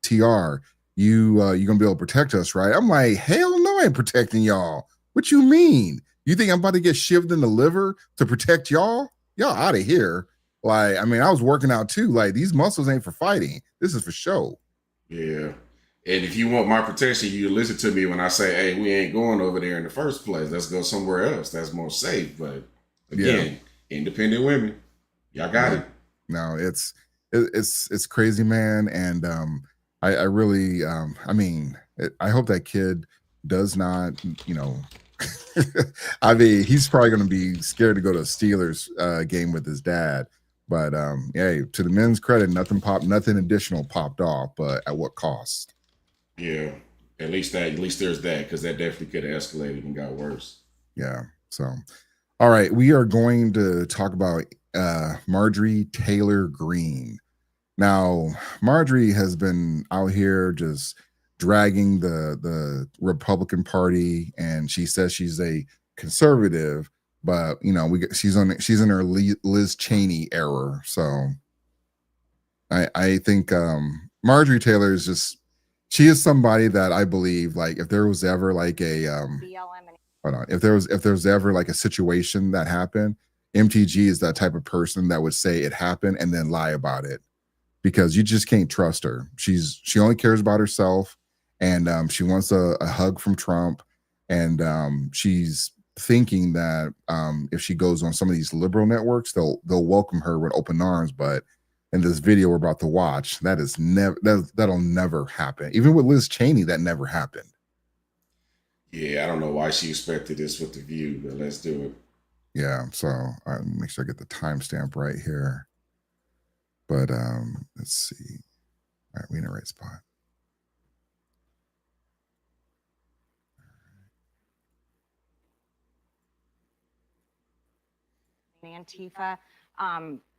TR, you gonna be able to protect us, right? I'm like, hell no, I ain't protecting y'all. What you mean? You think I'm about to get shivved in the liver to protect y'all? Y'all out of here. Like, I mean, I was working out too. Like, these muscles ain't for fighting. This is for show. Yeah. And if you want my protection, you listen to me when I say, hey, we ain't going over there in the first place. Let's go somewhere else. That's more safe. But again, independent women, y'all got it. No, it's crazy, man. And I really, I hope that kid does not, I mean, he's probably going to be scared to go to a Steelers game with his dad. But hey, to the men's credit, nothing additional popped off, but at what cost? Yeah, at least there's that, because that definitely could have escalated and got worse. Yeah. So, all right, we are going to talk about Marjorie Taylor Greene. Now, Marjorie has been out here just dragging the Republican Party, and she says she's a conservative, but she's in her Liz Cheney era. So I think Marjorie Taylor is she is somebody that I believe, like, if there was ever like a hold on, if there was ever like a situation that happened, MTG is that type of person that would say it happened and then lie about it, because you just can't trust her. She only cares about herself, and she wants a hug from Trump, and she's thinking that if she goes on some of these liberal networks, they'll welcome her with open arms. But in this video we're about to watch, that'll never happen. Even with Liz Cheney, that never happened. Yeah, I don't know why she expected this with the View, but let's do it. Yeah, so make sure I get the timestamp right here. But let's see. All right, we in the right spot. Antifa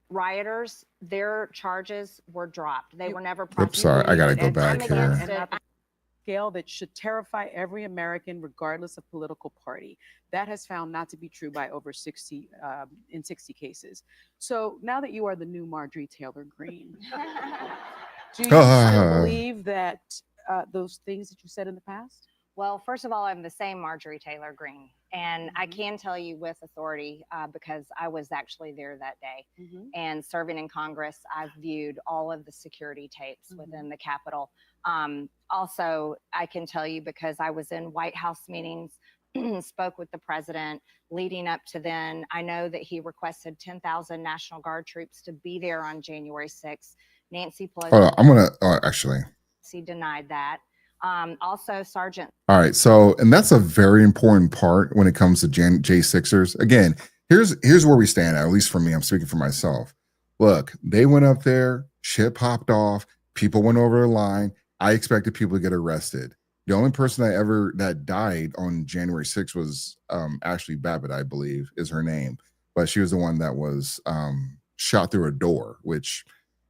rioters, their charges were dropped. They were never Oops, sorry, I gotta go back here. Scale that should terrify every American, regardless of political party. That has found not to be true by over 60 in 60 cases. So now that you are the new Marjorie Taylor Greene, do you still believe that those things that you said in the past? Well, first of all, I'm the same Marjorie Taylor Greene, and I can tell you with authority because I was actually there that day. And serving in Congress, I've viewed all of the security tapes within the Capitol. Also, I can tell you because I was in White House meetings, spoke with the president leading up to then. I know that he requested 10,000 National Guard troops to be there on January 6th. Nancy Pelosi. I'm going to actually. He denied that. Also, Sergeant. All right. So, and that's a very important part when it comes to J6ers. Again, here's where we stand at least for me. I'm speaking for myself. Look, they went up there, shit popped off, people went over the line. I expected people to get arrested. The only person that died on January 6th was Ashley Babbitt, I believe is her name. But she was the one that was shot through a door, which,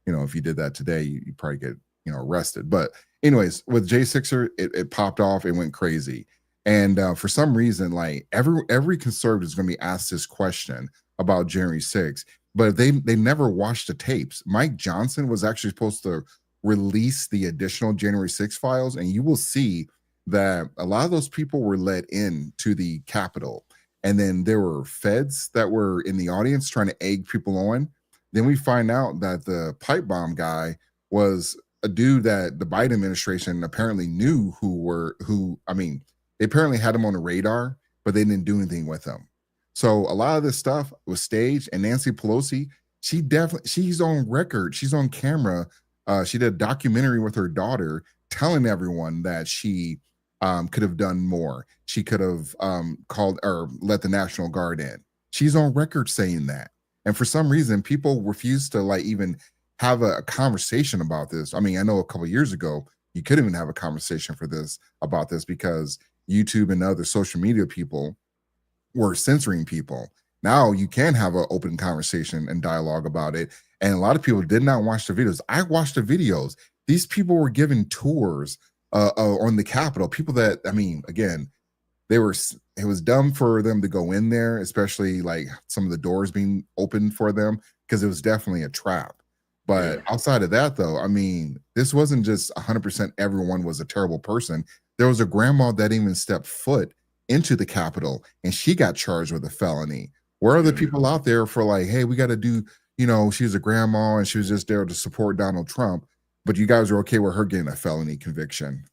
if you did that today, you probably get, arrested. But anyways, with J6er, it popped off. It went crazy. And for some reason, like every conservative is going to be asked this question about January 6th, but they never watched the tapes. Mike Johnson was actually supposed to release the additional January 6th files, and you will see that a lot of those people were let in to the Capitol. And then there were feds that were in the audience trying to egg people on. Then we find out that the pipe bomb guy was a dude that the Biden administration apparently knew they apparently had him on the radar, but they didn't do anything with him. So a lot of this stuff was staged, and Nancy Pelosi, she's on record. She's on camera. She did a documentary with her daughter telling everyone that she could have done more. She could have called or let the National Guard in. She's on record saying that. And for some reason, people refuse to even have a conversation about this. I mean, I know a couple of years ago, you couldn't even have a conversation about this because YouTube and other social media people were censoring people. Now you can have an open conversation and dialogue about it. And a lot of people did not watch the videos. I watched the videos. These people were giving tours on the Capitol. People that, again, it was dumb for them to go in there, especially like some of the doors being opened for them, because it was definitely a trap. But outside of that, though, this wasn't just 100% everyone was a terrible person. There was a grandma that even stepped foot into the Capitol, and she got charged with a felony. Where are the people out there for like, hey, we got to do, she was a grandma and she was just there to support Donald Trump, but you guys are okay with her getting a felony conviction?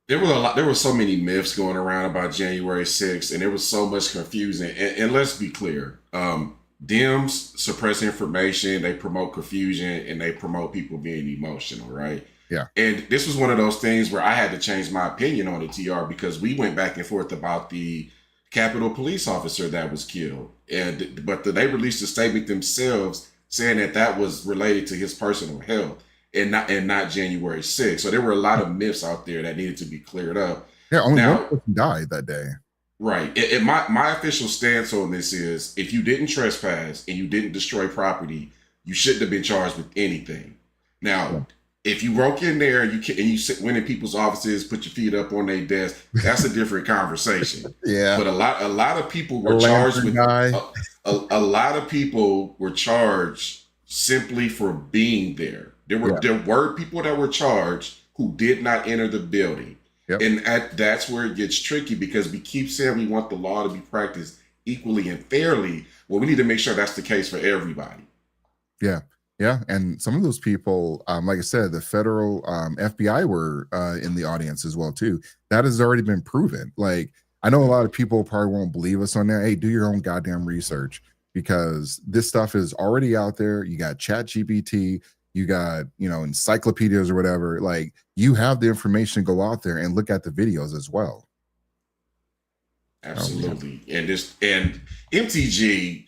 There were so many myths going around about January 6th, and there was so much confusion. And let's be clear, Dems suppress information, they promote confusion, and they promote people being emotional, right? Yeah. And this was one of those things where I had to change my opinion on the TR because we went back and forth about the Capitol police officer that was killed. But they released a statement themselves saying that was related to his personal health and not January 6th. So there were a lot of myths out there that needed to be cleared up. Yeah, only one person died that day. Right. My official stance on this is if you didn't trespass and you didn't destroy property, you shouldn't have been charged with anything. Now, if you broke in there and went in people's offices, put your feet up on their desk, that's a different conversation. Yeah. But a lot of people were charged with a lot of people were charged simply for being there. There were people that were charged who did not enter the building. Yep. And that's where it gets tricky, because we keep saying we want the law to be practiced equally and fairly. Well, we need to make sure that's the case for everybody. Yeah. Yeah. And some of those people, like I said, the federal FBI were in the audience as well, too. That has already been proven. Like, I know a lot of people probably won't believe us on that. Hey, do your own goddamn research, because this stuff is already out there. You got ChatGPT, you got, encyclopedias or whatever. Like, you have the information to go out there and look at the videos as well. Absolutely. And MTG,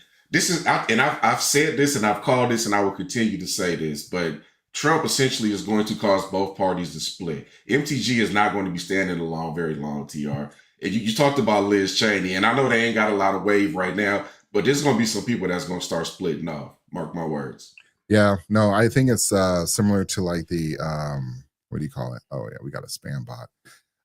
I've said this and I've called this and I will continue to say this, but Trump essentially is going to cause both parties to split. MTG is not going to be standing alone very long, TR. And you talked about Liz Cheney, and I know they ain't got a lot of wave right now, but there's going to be some people that's going to start splitting off. Mark my words. Yeah, no, I think it's similar to like the, what do you call it? Oh yeah, we got a spam bot.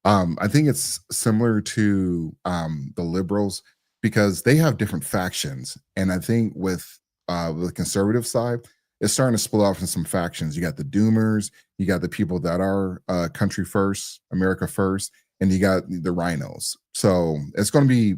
I think it's similar to the liberals, because they have different factions. And I think with the conservative side, it's starting to split off in some factions. You got the doomers, you got the people that are country first, America first, and you got the rhinos. So it's going to be,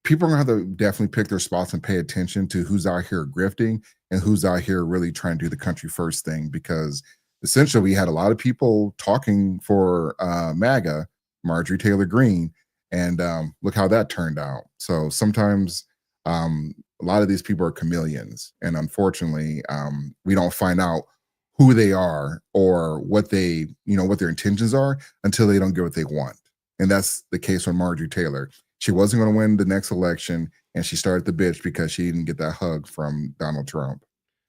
people are going to have to definitely pick their spots and pay attention to who's out here grifting and who's out here really trying to do the country first thing, because essentially we had a lot of people talking for MAGA, Marjorie Taylor Greene, and look how that turned out. So sometimes a lot of these people are chameleons, and unfortunately we don't find out who they are or what they, what their intentions are until they don't get what they want. And that's the case with Marjorie Taylor. She wasn't going to win the next election, and she started the bitch because she didn't get that hug from Donald Trump.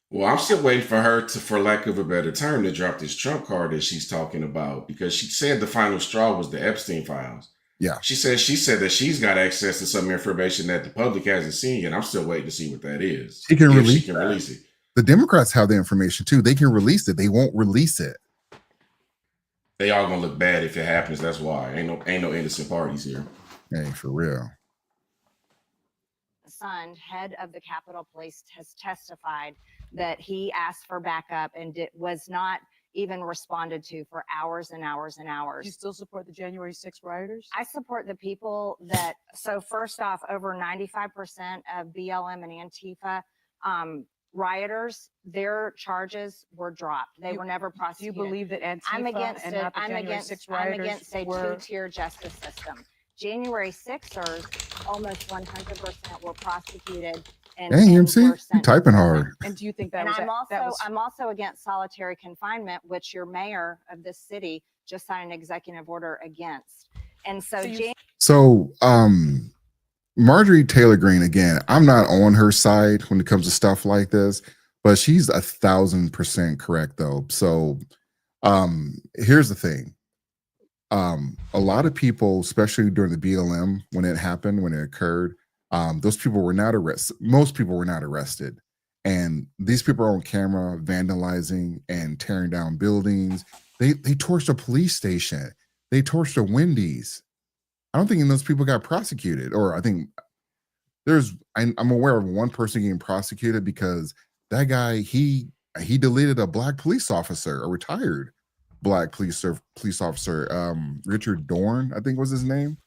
Well, I'm still waiting for her to, for lack of a better term, to drop this Trump card that she's talking about, because she said the final straw was the Epstein files. Yeah. She said that she's got access to some information that the public hasn't seen, and I'm still waiting to see what that is. She can release it. The Democrats have the information too. They can release it. They won't release it. They all gonna look bad if it happens. That's why. Ain't no innocent parties here. Hey, for real. Son, head of the Capitol Police, has testified that he asked for backup and was not even responded to for hours and hours and hours. You still support the January 6th rioters? I support the people that, so first off, over 95% of BLM and Antifa rioters, their charges were dropped. They were never prosecuted. Do you believe that Antifa I'm against and it. not the January 6th rioters I'm against a two-tier justice system. January 6ers, almost 100% were prosecuted. And you're typing hard. And do you think that I'm also against solitary confinement, which your mayor of this city just signed an executive order against. And so, Marjorie Taylor Greene, again, I'm not on her side when it comes to stuff like this, but she's 1,000% correct though. So here's the thing. A lot of people, especially during the BLM, when it happened, when it occurred, those people were not arrested. Most people were not arrested. And these people are on camera vandalizing and tearing down buildings. They torched a police station. They torched a Wendy's. I don't think those people got prosecuted. Or I think I'm aware of one person getting prosecuted because that guy, he deleted a black police officer, a retired black police officer, Richard Dorn, I think was his name.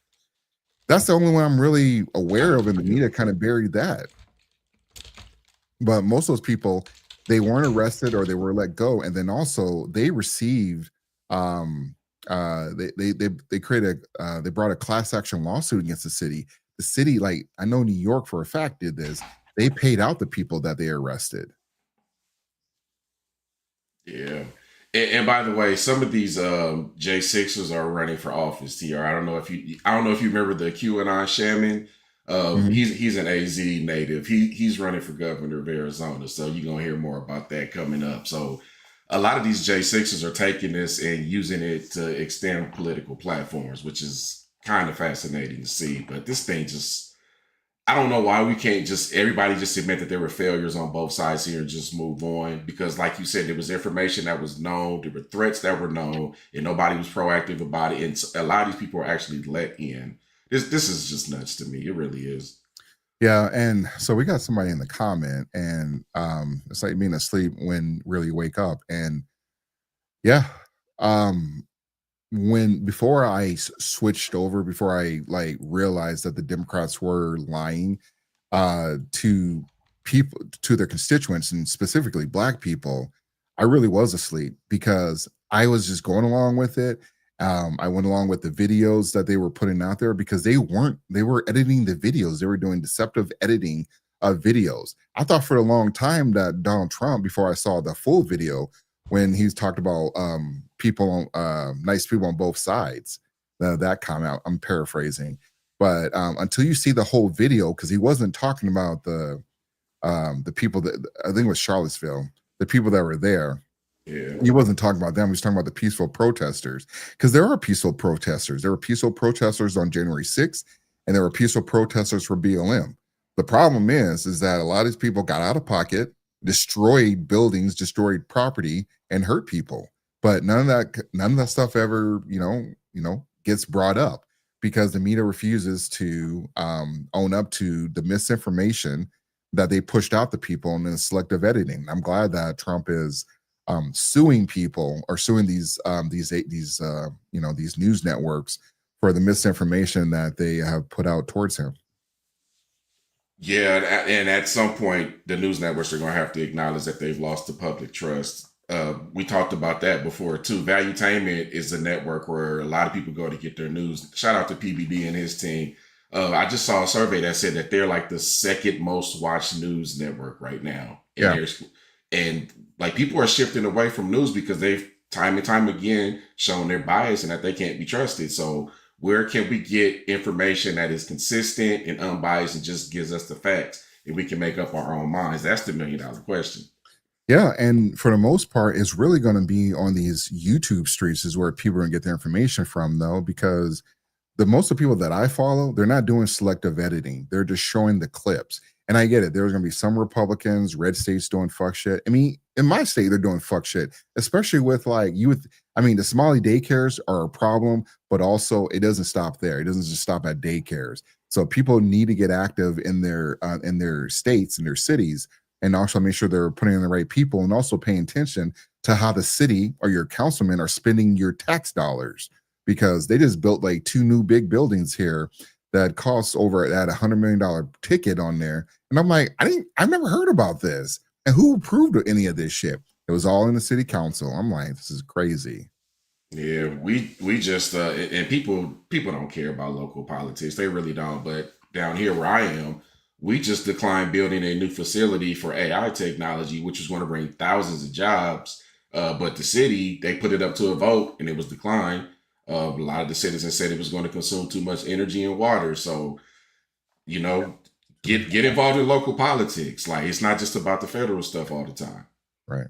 That's the only one I'm really aware of, and the media kind of buried that. But most of those people, they weren't arrested or they were let go, and then also they received they created they brought a class action lawsuit against the city. The city, like I know New York for a fact did this. They paid out the people that they arrested. Yeah. And by the way, some of these J6ers are running for office. TR, I don't know if you remember the QAnon shaman. He's an AZ native. He's running for governor of Arizona. So you're gonna hear more about that coming up. So a lot of these J6ers are taking this and using it to extend political platforms, which is kind of fascinating to see. But this thing just, I don't know why we can't just everybody just admit that there were failures on both sides here and just move on, because like you said, there was information that was known, there were threats that were known, and nobody was proactive about it, and a lot of these people are actually let in. This is just nuts to me. It really is. Yeah, and so we got somebody in the comment, and it's like being asleep when really wake up. And yeah, when before I switched over, before I like realized that the Democrats were lying to people, to their constituents, and specifically Black people, I really was asleep because I was just going along with it. I went along with the videos that they were putting out there because they were editing the videos. They were doing deceptive editing of videos. I thought for a long time that Donald Trump, before I saw the full video, when he's talked about people, nice people on both sides, that comment, I'm paraphrasing, but until you see the whole video, because he wasn't talking about the people that, I think it was Charlottesville, the people that were there. Yeah. He wasn't talking about them. He was talking about the peaceful protesters, because there are peaceful protesters. There were peaceful protesters on January 6th, and there were peaceful protesters for BLM. The problem is that a lot of these people got out of pocket, destroyed buildings, destroyed property, and hurt people. But none of that stuff ever, gets brought up because the media refuses to own up to the misinformation that they pushed out to people in the selective editing. I'm glad that Trump is suing people, or suing these news networks for the misinformation that they have put out towards him. Yeah, and at some point, the news networks are going to have to acknowledge that they've lost the public trust. We talked about that before too. Valuetainment is a network where a lot of people go to get their news. Shout out to PBD and his team. I just saw a survey that said that they're like the second most watched news network right now. And like people are shifting away from news because they've time and time again shown their bias and that they can't be trusted. So where can we get information that is consistent and unbiased and just gives us the facts, and we can make up our own minds? That's the $1 million question. Yeah, and for the most part, it's really going to be on these YouTube streets is where people are going to get their information from, though, because the most of the people that I follow, they're not doing selective editing. They're just showing the clips. And I get it. There's going to be some Republicans, red states doing fuck shit. I mean, in my state, they're doing fuck shit, especially with the Somali daycares are a problem, but also it doesn't stop there. It doesn't just stop at daycares. So people need to get active in their states, in their cities, and also make sure they're putting in the right people, and also paying attention to how the city or your councilmen are spending your tax dollars, because they just built like 2 new big buildings here that costs over that $100 million ticket on there. And I'm like, I've never heard about this. And who approved any of this shit? It was all in the city council. I'm like, this is crazy. Yeah, we just and people don't care about local politics. They really don't. But down here where I am, we just declined building a new facility for AI technology, which was going to bring thousands of jobs. But the city, they put it up to a vote and it was declined. A lot of the citizens said it was going to consume too much energy and water. So, get involved in local politics. Like, it's not just about the federal stuff all the time. Right.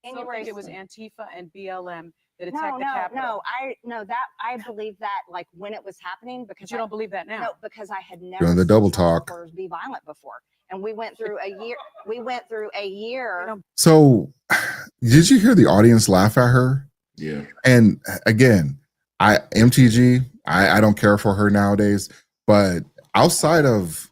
So I think it was Antifa and BLM that attacked the Capitol. I believe that like when it was happening, because you don't believe that now. No, because I had never Doing the double talk. Be violent before, and we went through a year. So, did you hear the audience laugh at her? Yeah. And again, MTG, I don't care for her nowadays, but outside of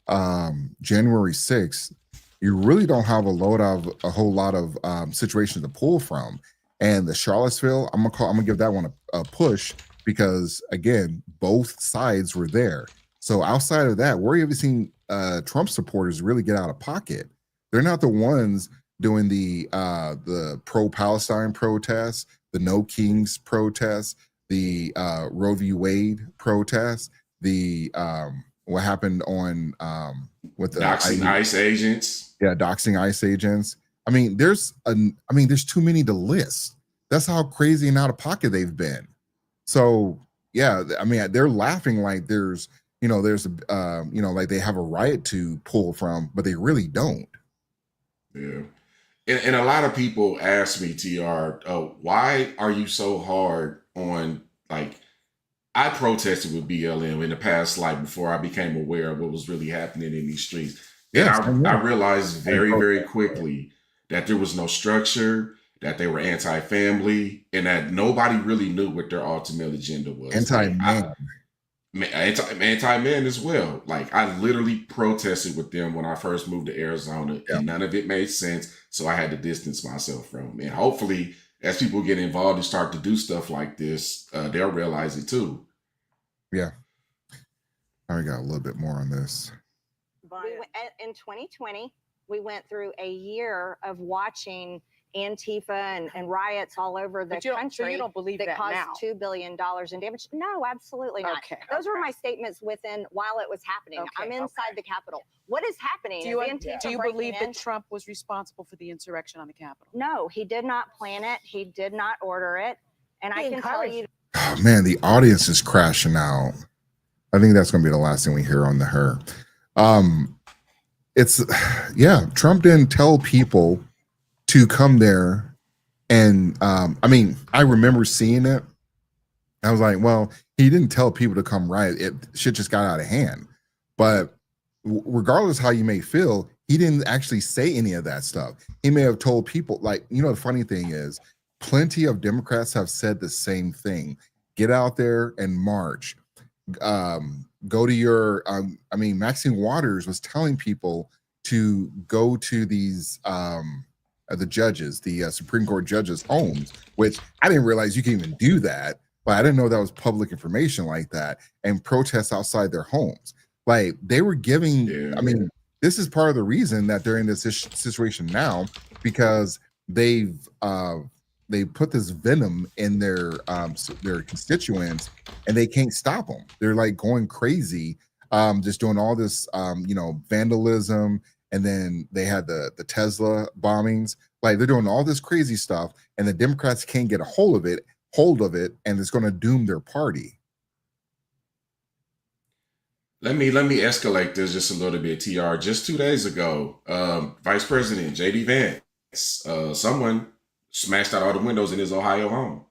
January 6th, you really don't have a whole lot of situations to pull from. And the Charlottesville, I'm gonna give that one a push, because again, both sides were there. So outside of that, where have you seen Trump supporters really get out of pocket? They're not the ones doing the pro-Palestine protests, the No Kings protests, the Roe v. Wade protests, the what happened on with the doxing ICE agents. Yeah, doxing ICE agents. I mean, there's too many to list. That's how crazy and out of pocket they've been. So yeah, I mean, they're laughing like there's like they have a riot to pull from, but they really don't. Yeah. And a lot of people ask me, TR, why are you so hard on like I protested with BLM in the past, like before I became aware of what was really happening in these streets. And Yes, I realized very, very quickly that there was no structure, that they were anti-family, and that nobody really knew what their ultimate agenda was. Anti-man. Anti-man as well. Like, I literally protested with them when I first moved to Arizona, and none of it made sense. So I had to distance myself from them. And hopefully, as people get involved and start to do stuff like this, they'll realize it too. Yeah. I got a little bit more on this. In 2020, we went through a year of watching Antifa and riots all over the country. So you don't believe that caused now? $2 billion in damage? No, absolutely not. Okay, Those were my statements while it was happening. I'm inside the Capitol. What is happening? Do you believe that Trump was responsible for the insurrection on the Capitol? No, he did not plan it. He did not order it. And I can tell you. Oh, man, the audience is crashing out. I think that's going to be the last thing we hear on her. Trump didn't tell people to come there. And I mean, I remember seeing it. I was like, well, he didn't tell people to come riot. Shit just got out of hand. But regardless how you may feel, he didn't actually say any of that stuff. He may have told people, like, the funny thing is, plenty of Democrats have said the same thing. Get out there and march. Go to your, Maxine Waters was telling people to go to these, the judges, the Supreme Court judges' homes, which I didn't realize you can even do that, but I didn't know that was public information like that, and protest outside their homes. Like, they were giving, this is part of the reason that they're in this situation now, because they put this venom in their constituents, and they can't stop them. They're like going crazy, just doing all this, vandalism. And then they had the Tesla bombings. Like, they're doing all this crazy stuff, and the Democrats can't get a hold of it, and it's going to doom their party. Let me escalate this just a little bit, TR. Just 2 days ago, Vice President J.D. Vance, someone smashed out all the windows in his Ohio home.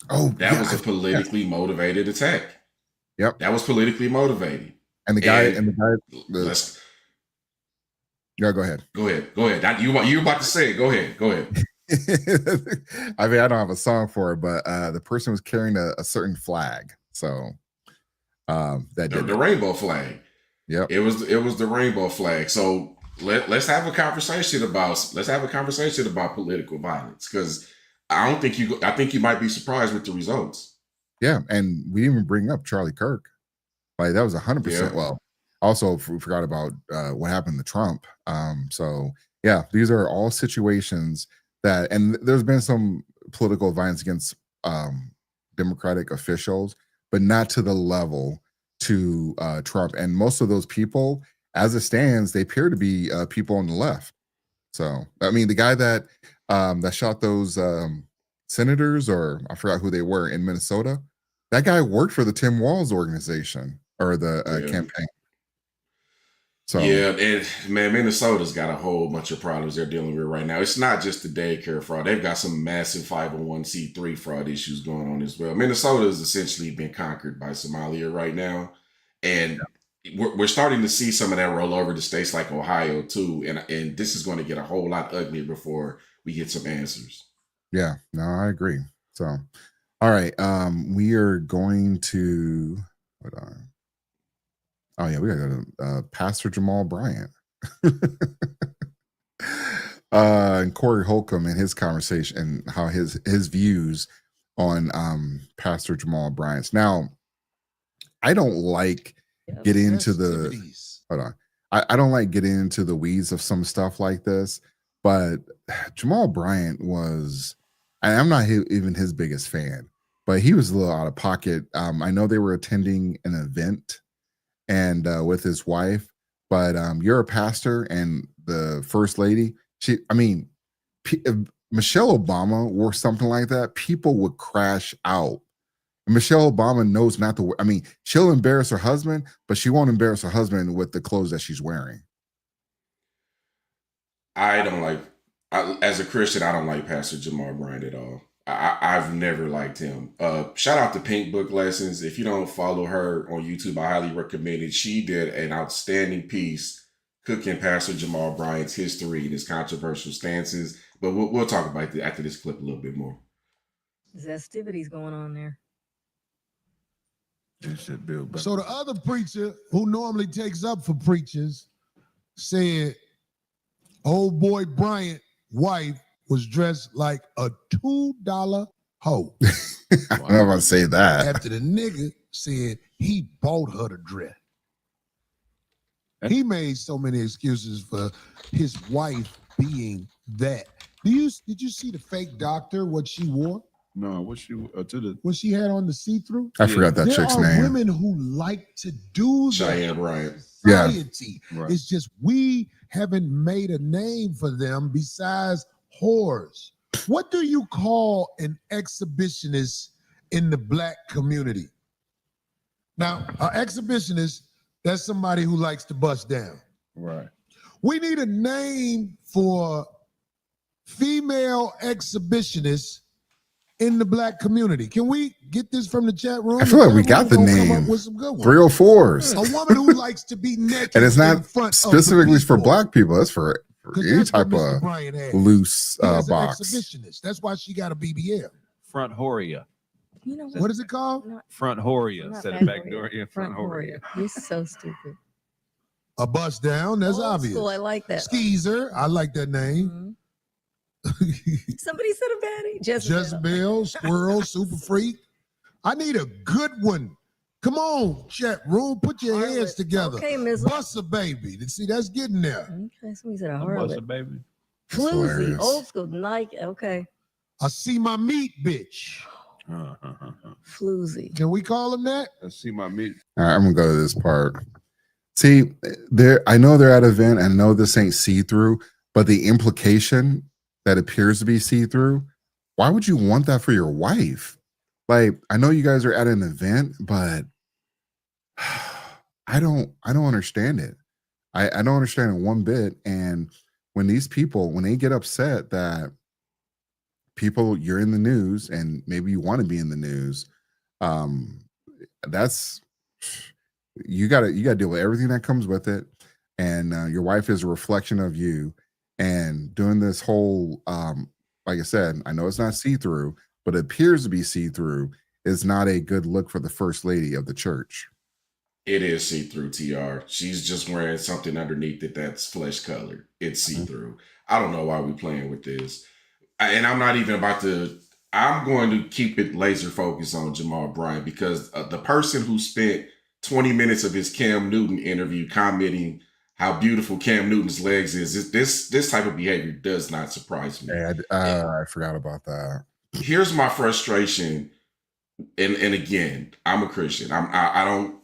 Oh, that was a politically motivated attack. Yep, that was politically motivated. And the guy, go ahead. Go ahead. You were about to say it. Go ahead. I mean, I don't have a song for it, but the person was carrying a certain flag. So the rainbow flag. Yep. It was the rainbow flag. So let's have a conversation about political violence, because I think you might be surprised with the results. Yeah, and we didn't even bring up Charlie Kirk. Like, that was 100%. Well, also forgot about what happened to Trump. So yeah, these are all situations that, and there's been some political violence against Democratic officials, but not to the level to Trump. And most of those people, as it stands, they appear to be people on the left. So, I mean, the guy that shot those senators, or I forgot who they were, in Minnesota, that guy worked for the Tim Walz organization, or the campaign. So yeah, and man, Minnesota's got a whole bunch of problems they're dealing with right now. It's not just the daycare fraud. They've got some massive 501c3 fraud issues going on as well. Minnesota has essentially been conquered by Somalia right now. And we're starting to see some of that roll over to states like Ohio too. And this is going to get a whole lot uglier before we get some answers. Yeah, no, I agree. So, all right. We are going to, hold on. Oh yeah, we got Pastor Jamal Bryant and Corey Holcomb and his conversation, and how his views on Pastor Jamal Bryant's. Now, I don't like getting into the I don't like getting into the weeds of some stuff like this, but Jamal Bryant was, and I'm not even his biggest fan, but he was a little out of pocket. I know they were attending an event and with his wife, but you're a pastor, and the first lady, if Michelle Obama wore something like that, people would crash out. And Michelle Obama knows not to wear, she'll embarrass her husband, but she won't embarrass her husband with the clothes that she's wearing. As a Christian, I don't like Pastor Jamal Bryant at all. I've never liked him. Shout out to Pink Book Lessons. If you don't follow her on YouTube, I highly recommend it. She did an outstanding piece cooking Pastor Jamal Bryant's history and his controversial stances. But we'll talk about that after this clip a little bit more. There's activities going on there. So the other preacher who normally takes up for preachers said, old boy Bryant wife was dressed like a $2 hoe. I'm not about to say that. After the nigga said he bought her the dress. He made so many excuses for his wife being that. Did you see the fake doctor, what she wore? No, what she had on the see-through? I forgot that chick's name. There are women who like to do that. Cheyenne Bryant. Society. Yeah. Right. It's just we haven't made a name for them besides whores. What do you call an exhibitionist in the black community? Now, an exhibitionist, that's somebody who likes to bust down. Right. We need a name for female exhibitionists in the black community. Can we get this from the chat room? I feel like we got the name. 304s. A woman who likes to be naked. And it's not specifically for black people. That's for any type of loose box. Exhibitionist. That's why she got a BBL. Front Horia. You know what is it called? Front Horia. Instead of back door. Front Horia. You're so stupid. A bust down. That's Old obvious. school, I like that. Skeezer. I like that name. Mm-hmm. Somebody said a baddie. Jezebel, Squirrel, Super Freak. I need a good one. Come on, chat room. Put your heads together. Okay, Miss Bussa Baby. See, that's getting there. Okay, somebody said a harlot. Bussa Baby. Floozy, old school, Nike. Okay. I see my meat, bitch. Floozy. Can we call him that? I see my meat. All right, I'm gonna go to this part. See, I know they're at an event. I know this ain't see-through, but the implication that appears to be see-through, why would you want that for your wife? Like, I know you guys are at an event, but I don't understand it. I don't understand it one bit. And when these people, when they get upset that you're in the news and maybe you want to be in the news, that's you gotta deal with everything that comes with it. And your wife is a reflection of you. And doing this whole, like I said, I know it's not see-through, but it appears to be see-through, is not a good look for the first lady of the church. It is see-through, TR. She's just wearing something underneath it that's flesh colored. It's see-through. I don't know why we're playing with this. And I'm not even about to, I'm going to keep it laser focused on Jamal Bryant because the person who spent 20 minutes of his Cam Newton interview commenting how beautiful Cam Newton's legs is, this type of behavior does not surprise me. Yeah, I forgot about that. Here's my frustration. And again, I'm a Christian. I don't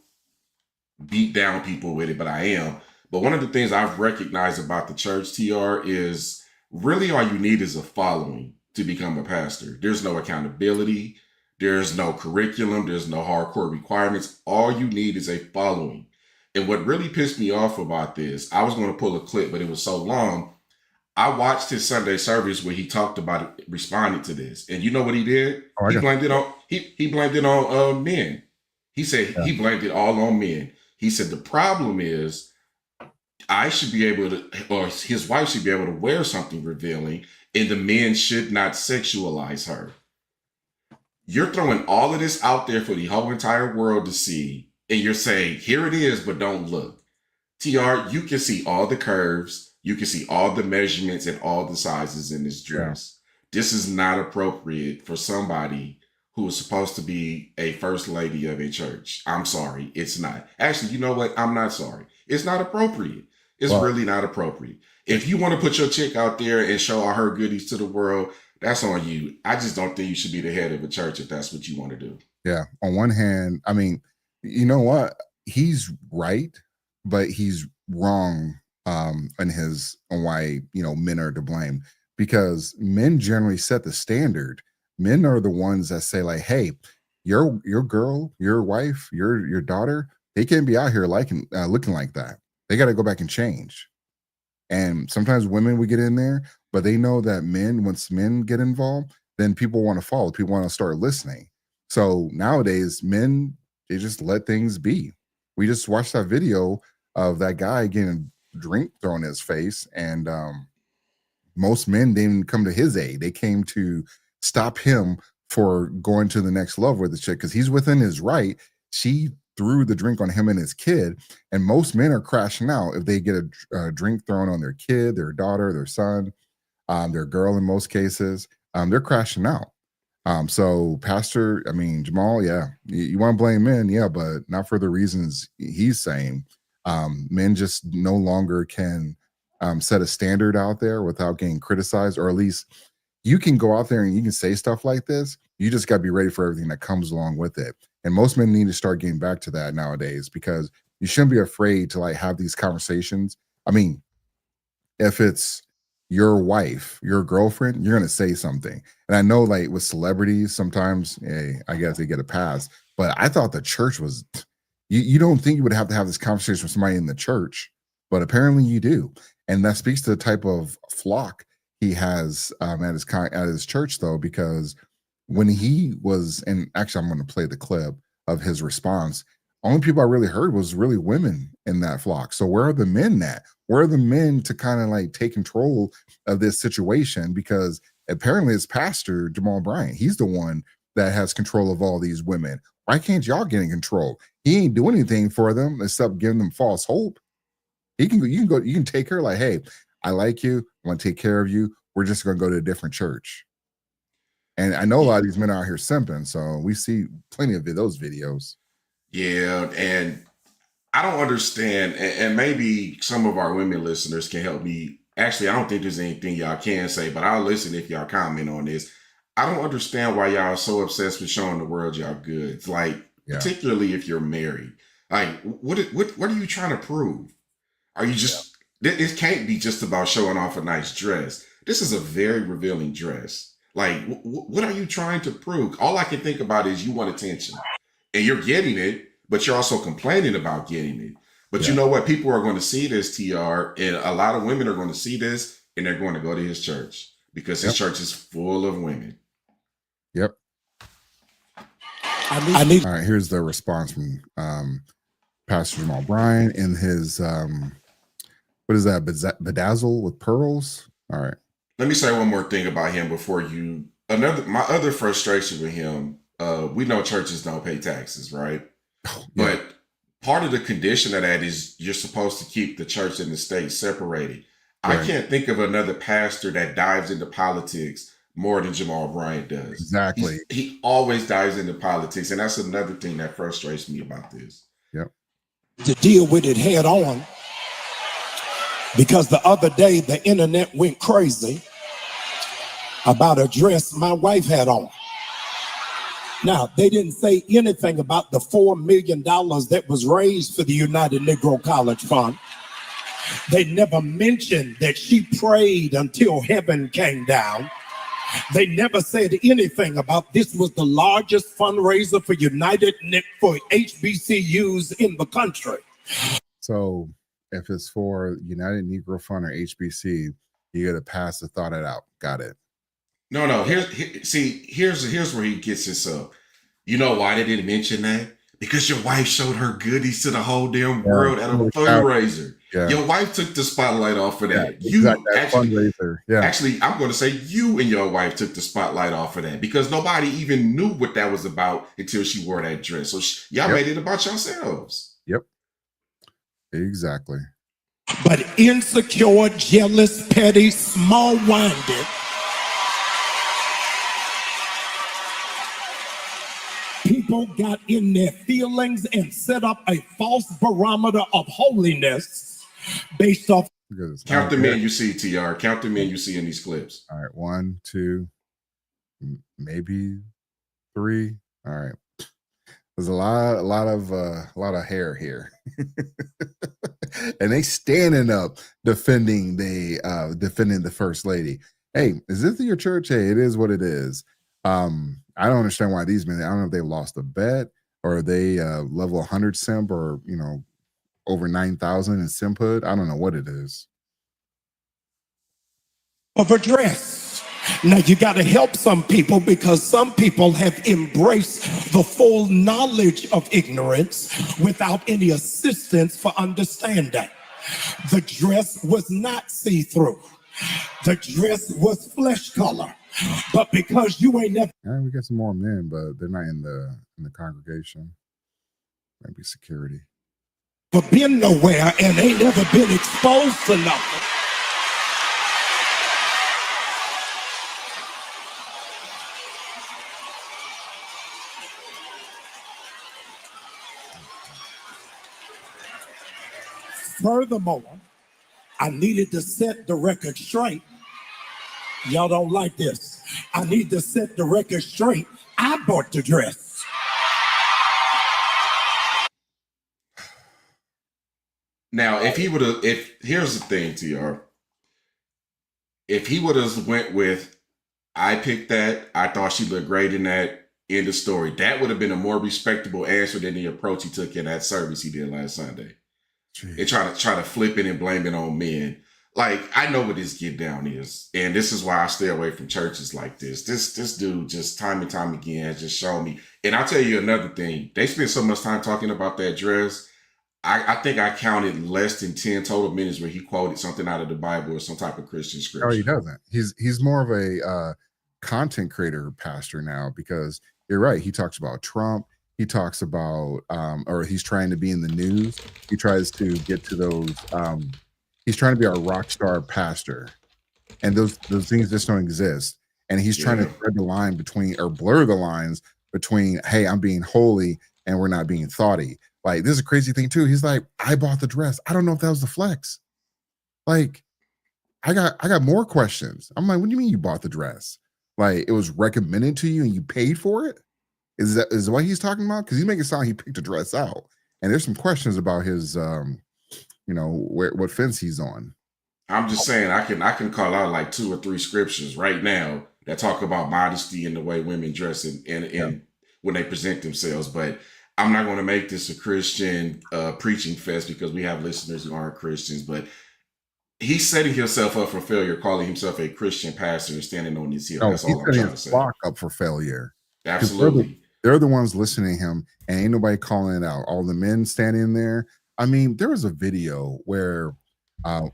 beat down people with it, but I am. But one of the things I've recognized about the church, TR, is really all you need is a following to become a pastor. There's no accountability. There's no curriculum. There's no hardcore requirements. All you need is a following. And what really pissed me off about this, I was going to pull a clip, but it was so long. I watched his Sunday service where he talked about it, responded to this. And you know what he did? He blamed it on men. He said he blamed it all on men. He said the problem is I should be able to, or his wife should be able to wear something revealing, and the men should not sexualize her. You're throwing all of this out there for the whole entire world to see. And you're saying, here it is, but don't look. TR, you can see all the curves. You can see all the measurements and all the sizes in this dress. Yeah. This is not appropriate for somebody who is supposed to be a first lady of a church. I'm sorry, it's not. Actually, you know what? I'm not sorry. It's not appropriate. It's really not appropriate. If you want to put your chick out there and show all her goodies to the world, that's on you. I just don't think you should be the head of a church if that's what you want to do. Yeah. On one hand, I mean, you know what? He's right, but he's wrong on why, men are to blame, because men generally set the standard. Men are the ones that say, like, hey, your girl, your wife, your daughter, they can't be out here looking like that. They got to go back and change. And sometimes women would get in there, but they know that once men get involved, then people want to follow. People want to start listening. So nowadays, men, they just let things be. We just watched that video of that guy getting a drink thrown in his face, and most men didn't come to his aid. They came to stop him for going to the next level with the chick because he's within his right. She threw the drink on him and his kid, and most men are crashing out if they get a drink thrown on their kid, their daughter, their son, their girl in most cases. They're crashing out. So Pastor, I mean, Jamal, yeah, you want to blame men, yeah, but not for the reasons he's saying. Men just no longer can set a standard out there without getting criticized, or at least you can go out there and you can say stuff like this. You just got to be ready for everything that comes along with it. And most men need to start getting back to that nowadays, because you shouldn't be afraid to like have these conversations. I mean, if it's your wife, your girlfriend, you're going to say something. And I know like with celebrities, sometimes, hey, I guess they get a pass, but I thought the church was, you don't think you would have to have this conversation with somebody in the church, but apparently you do. And that speaks to the type of flock he has at his church, though, because when he was, and actually I'm going to play the clip of his response, only people I really heard was really women in that flock. So where are the men at? Where are the men to kind of like take control of this situation? Because apparently it's Pastor Jamal Bryant. He's the one that has control of all these women. Why can't y'all get in control? He ain't doing anything for them except giving them false hope. You can take her like, hey, I like you. I want to take care of you. We're just going to go to a different church. And I know a lot of these men are out here simping, so we see plenty of those videos. Yeah, and I don't understand, and maybe some of our women listeners can help me. Actually, I don't think there's anything y'all can say, but I'll listen if y'all comment on this. I don't understand why y'all are so obsessed with showing the world y'all goods, like particularly if you're married. Like, what are you trying to prove? Are you just? It can't be just about showing off a nice dress. This is a very revealing dress. Like, what are you trying to prove? All I can think about is you want attention, and you're getting it, but you're also complaining about getting it. But you know what? People are going to see this, TR, and a lot of women are going to see this, and they're going to go to his church because his church is full of women. Yep. All right, here's the response from Pastor Jamal Bryant in his what is that? Bedazzle with pearls. All right. Let me say one more thing about him before you. My other frustration with him. We know churches don't pay taxes, right? But part of the condition of that is you're supposed to keep the church and the state separated. Right. I can't think of another pastor that dives into politics more than Jamal Bryant does. Exactly. He always dives into politics, and that's another thing that frustrates me about this. Yep. To deal with it head on, because the other day the internet went crazy about a dress my wife had on. Now, they didn't say anything about the $4 million that was raised for the United Negro College Fund. They never mentioned that she prayed until heaven came down. They never said anything about this was the largest fundraiser for for HBCUs in the country. So if it's for United Negro Fund or HBC, you got to pass the thought it out. Got it. No. Here's where he gets this up. You know why they didn't mention that? Because your wife showed her goodies to the whole damn world at a fundraiser. Yeah. Your wife took the spotlight off of that. Fundraiser. Yeah. Actually, I'm going to say you and your wife took the spotlight off of that because nobody even knew what that was about until she wore that dress. So y'all made it about yourselves. Yep. Exactly. But insecure, jealous, petty, small-minded people got in their feelings and set up a false barometer of holiness based off. Count the men you see, TR. Count the men you see in these clips. All right. 1, 2, maybe 3. All right. There's a lot of hair here. And they standing up defending the first lady. Hey, is this your church? Hey, it is what it is. I don't understand why these men, I don't know if they lost a bet or they level 100 simp or, over 9,000 in simphood. I don't know what it is. Of a dress. Now you got to help some people because some people have embraced the full knowledge of ignorance without any assistance for understanding. The dress was not see-through. The dress was flesh color. But because you ain't never... Yeah, we got some more men, but they're not in the congregation. Maybe security. been nowhere and ain't never been exposed to nothing. Furthermore, I needed to set the record straight. Y'all don't like this. I need to set the record straight. I bought the dress. Now, if he would have, here's the thing, TR. If he would have went with, I picked that, I thought she looked great in that, end of story, that would have been a more respectable answer than the approach he took in that service he did last Sunday. And try to flip it and blame it on men. Like, I know what this get down is, and this is why I stay away from churches like this. This dude just time and time again has just shown me. And I'll tell you another thing. They spent so much time talking about that dress. I think I counted less than 10 total minutes where he quoted something out of the Bible or some type of Christian scripture. Oh, he doesn't. He's more of a content creator pastor now, because you're right. He talks about Trump. He talks about, or he's trying to be in the news. He tries to get to those. He's trying to be our rock star pastor, and those things just don't exist. And he's trying to thread the line between, or blur the lines between, hey, I'm being holy and we're not being thoughty. Like, this is a crazy thing too. He's like, I bought the dress. I don't know if that was the flex. Like, I got more questions. I'm like, what do you mean you bought the dress? Like, it was recommended to you and you paid for it? Is that what he's talking about? Because he's making it sound like he picked a dress out. And there's some questions about his what fence he's on. I'm just saying, I can call out like 2 or 3 scriptures right now that talk about modesty and the way women dress and when they present themselves. But I'm not going to make this a Christian preaching fest because we have listeners who aren't Christians. But he's setting himself up for failure, calling himself a Christian pastor and standing on this hill. That's all I'm trying to say. Flock up for failure. Absolutely. They're the ones listening to him, and ain't nobody calling it out. All the men standing there. I mean, there was a video where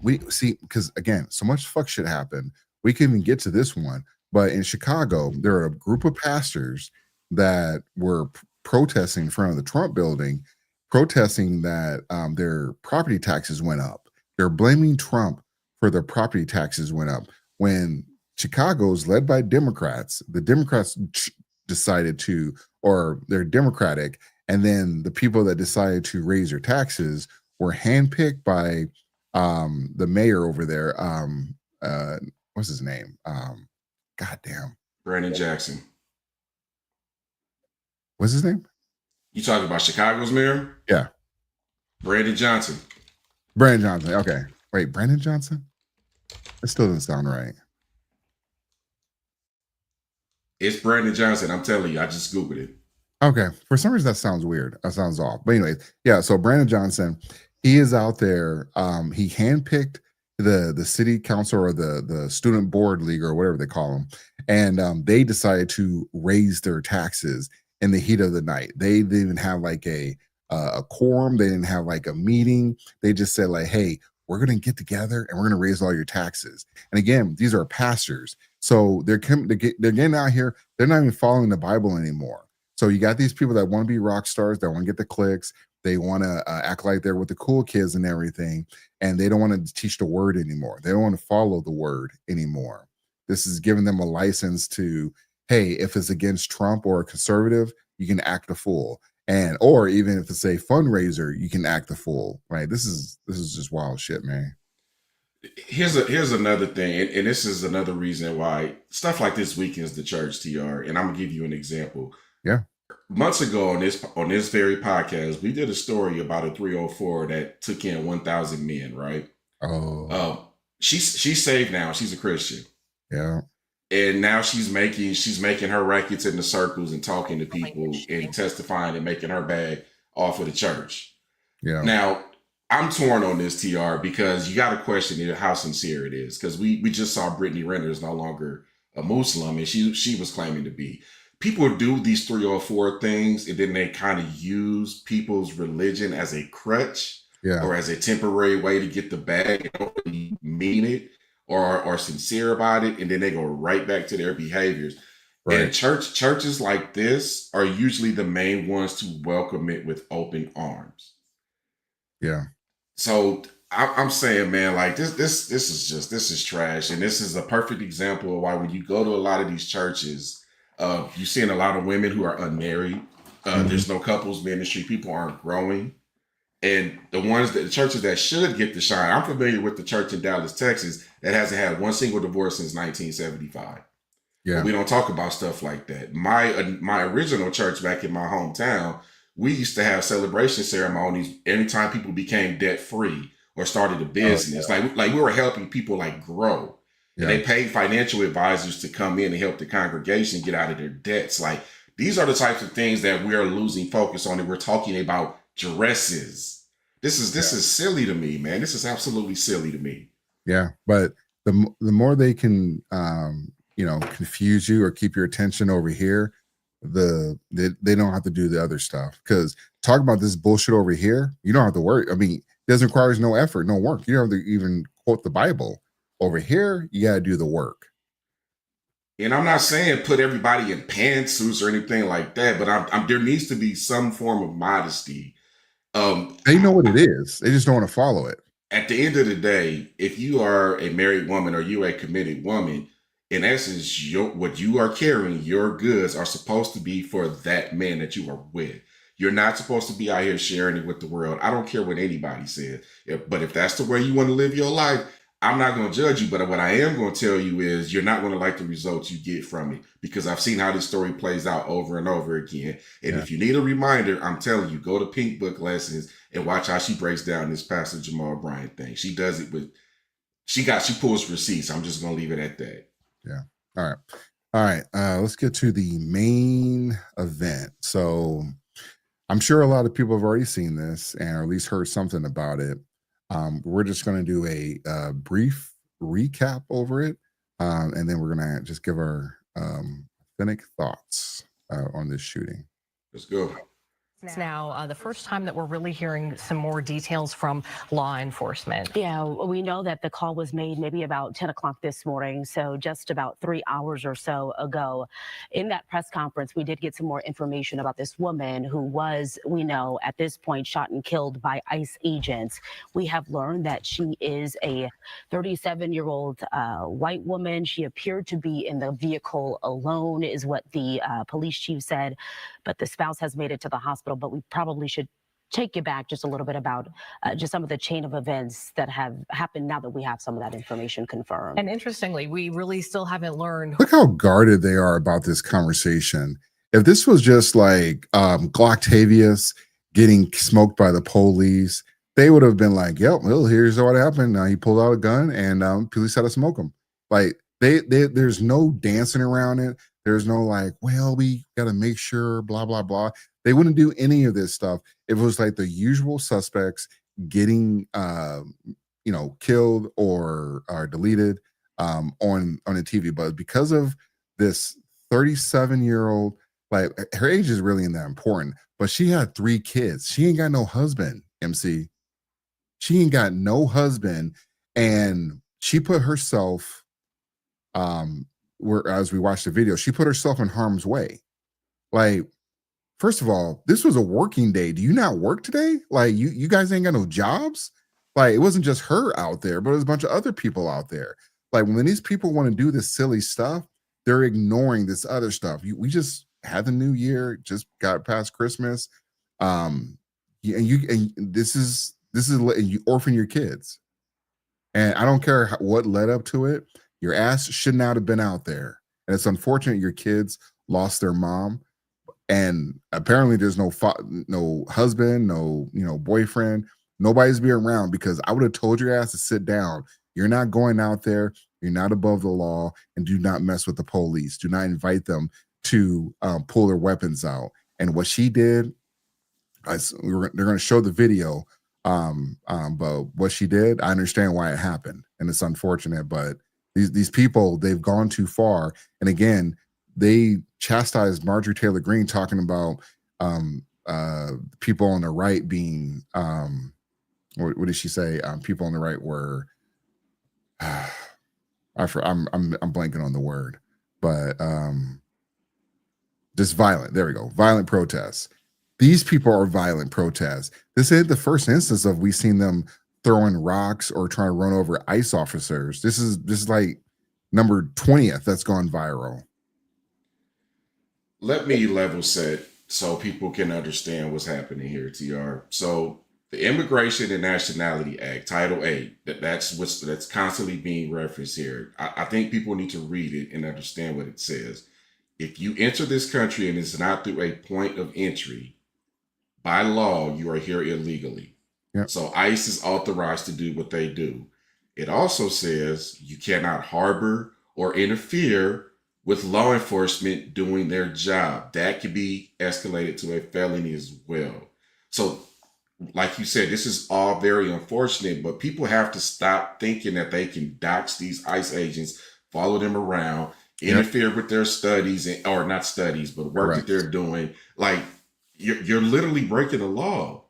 we see, because again, so much fuck shit happened. We can even get to this one, but in Chicago, there are a group of pastors that were protesting in front of the Trump building, protesting that their property taxes went up. They're blaming Trump for their property taxes went up. When Chicago's led by Democrats, the Democrats decided to, or they're Democratic, and then the people that decided to raise their taxes were handpicked by the mayor over there. What's his name? Goddamn. Brandon Jackson. What's his name? You talking about Chicago's mayor? Yeah. Brandon Johnson. Brandon Johnson. Okay. Wait, Brandon Johnson? That still doesn't sound right. It's Brandon Johnson. I'm telling you, I just Googled it. Okay. For some reason, that sounds weird. That sounds off. But anyways, yeah. So Brandon Johnson, he is out there. He handpicked the city council or the student board league or whatever they call them. And they decided to raise their taxes in the heat of the night. They didn't even have like a quorum. They didn't have like a meeting. They just said like, hey, we're going to get together and we're going to raise all your taxes. And again, these are pastors. So they're getting out here. They're not even following the Bible anymore. So you got these people that want to be rock stars, that want to get the clicks. They want to act like they're with the cool kids and everything. And they don't want to teach the word anymore. They don't want to follow the word anymore. This is giving them a license to, hey, if it's against Trump or a conservative, you can act a fool. And or even if it's a fundraiser, you can act a fool. Right? This is just wild shit, man. Here's another thing, and this is another reason why stuff like this weakens the church, TR. And I'm gonna give you an example. Yeah. Months ago on this very podcast, we did a story about a 304 that took in 1,000 men, right? Oh. She's saved now. She's a Christian. Yeah. And now she's making her rackets in the circles and talking to people and testifying and making her bag off of the church. Yeah. Now, I'm torn on this, TR, because you got to question how sincere it is. Because we just saw Brittany Renner is no longer a Muslim, and she was claiming to be. People do these 3 or 4 things, and then they kind of use people's religion as a crutch or as a temporary way to get the bag. They don't really mean it or are sincere about it, and then they go right back to their behaviors. Right. And churches like this are usually the main ones to welcome it with open arms. Yeah. So I'm saying, man, like this is trash, and this is a perfect example of why when you go to a lot of these churches, you're seeing a lot of women who are unmarried. There's no couples ministry. People aren't growing, and the churches that should get the shine. I'm familiar with the church in Dallas, Texas, that hasn't had one single divorce since 1975. Yeah, but we don't talk about stuff like that. My original church back in my hometown, we used to have celebration ceremonies anytime people became debt free or started a business. Like we were helping people like grow. And they paid financial advisors to come in and help the congregation get out of their debts. Like these are the types of things that we are losing focus on, and we're talking about dresses. This is silly to me, man. This is absolutely silly to me. Yeah, but the more they can confuse you or keep your attention over here, they don't have to do the other stuff. Because talk about this bullshit over here, you don't have to worry. I mean, it doesn't require no effort, no work. You don't have to even quote the Bible. Over here, you gotta do the work. And I'm not saying put everybody in pantsuits or anything like that, but there needs to be some form of modesty. They know what it is. They just don't want to follow it. At the end of the day, if you are a married woman or you're a committed woman, in essence, what you are carrying, your goods are supposed to be for that man that you are with. You're not supposed to be out here sharing it with the world. I don't care what anybody says. But if that's the way you want to live your life, I'm not going to judge you. But what I am going to tell you is you're not going to like the results you get from it, because I've seen how this story plays out over and over again. And if you need a reminder, I'm telling you, go to Pink Book Lessons and watch how she breaks down this Pastor Jamal Bryant thing. She does it she pulls receipts. I'm just going to leave it at that. Yeah. All right. Let's get to the main event. So I'm sure a lot of people have already seen this and or at least heard something about it. We're just going to do a brief recap over it, and then we're going to just give our authentic thoughts on this shooting. Let's go. Now, the first time that we're really hearing some more details from law enforcement. Yeah, we know that the call was made maybe about 10 o'clock this morning, so just about 3 hours or so ago. In that press conference, we did get some more information about this woman who was, we know, at this point, shot and killed by ICE agents. We have learned that she is a 37-year-old white woman. She appeared to be in the vehicle alone, is what the police chief said, but the spouse has made it to the hospital. But we probably should take you back just a little bit about just some of the chain of events that have happened now that we have some of that information confirmed. And interestingly, we really still haven't learned. Look how guarded they are about this conversation. If this was just like Glocktavius getting smoked by the police, they would have been like, yep, well, here's what happened. He pulled out a gun and police had to smoke him. Like there's no dancing around it. There's no like, well, we got to make sure, blah, blah, blah. They wouldn't do any of this stuff. It was like the usual suspects getting, killed or deleted on the TV. But because of this 37-year-old, like her age is really not that important, but she had 3 kids. She ain't got no husband, MC. She ain't got no husband. And she put herself, as we watched the video, she put herself in harm's way. Like, first of all, this was a working day. Do you not work today? Like, you guys ain't got no jobs? Like, it wasn't just her out there, but there's a bunch of other people out there. Like, when these people want to do this silly stuff, they're ignoring this other stuff. We just had the new year, just got past Christmas. And this is you orphan your kids. And I don't care what led up to it. Your ass should not have been out there. And it's unfortunate your kids lost their mom. And apparently there's no husband, no boyfriend. Nobody's being around, because I would have told your ass to sit down. You're not going out there. You're not above the law, and do not mess with the police. Do not invite them to pull their weapons out. And what she did, they're going to show the video. But what she did, I understand why it happened, and it's unfortunate, but These people, they've gone too far. And again, they chastised Marjorie Taylor Greene talking about people on the right being what did she say? People on the right were I'm blanking on the word, but just violent. There we go. Violent protests. These people are violent protests. This ain't the first instance of we've seen them throwing rocks or trying to run over ICE officers. This is like number 20th that's gone viral. Let me level set so people can understand what's happening here, TR. So the Immigration and Nationality Act, Title 8, that's constantly being referenced here. I think people need to read it and understand what it says. If you enter this country and it's not through a point of entry, by law, you are here illegally. Yep. So ICE is authorized to do what they do. It also says you cannot harbor or interfere with law enforcement doing their job. That could be escalated to a felony as well. So, like you said, this is all very unfortunate, but people have to stop thinking that they can dox these ICE agents, follow them around, interfere with their studies, or not studies, but work that they're doing. Like, you're literally breaking the law.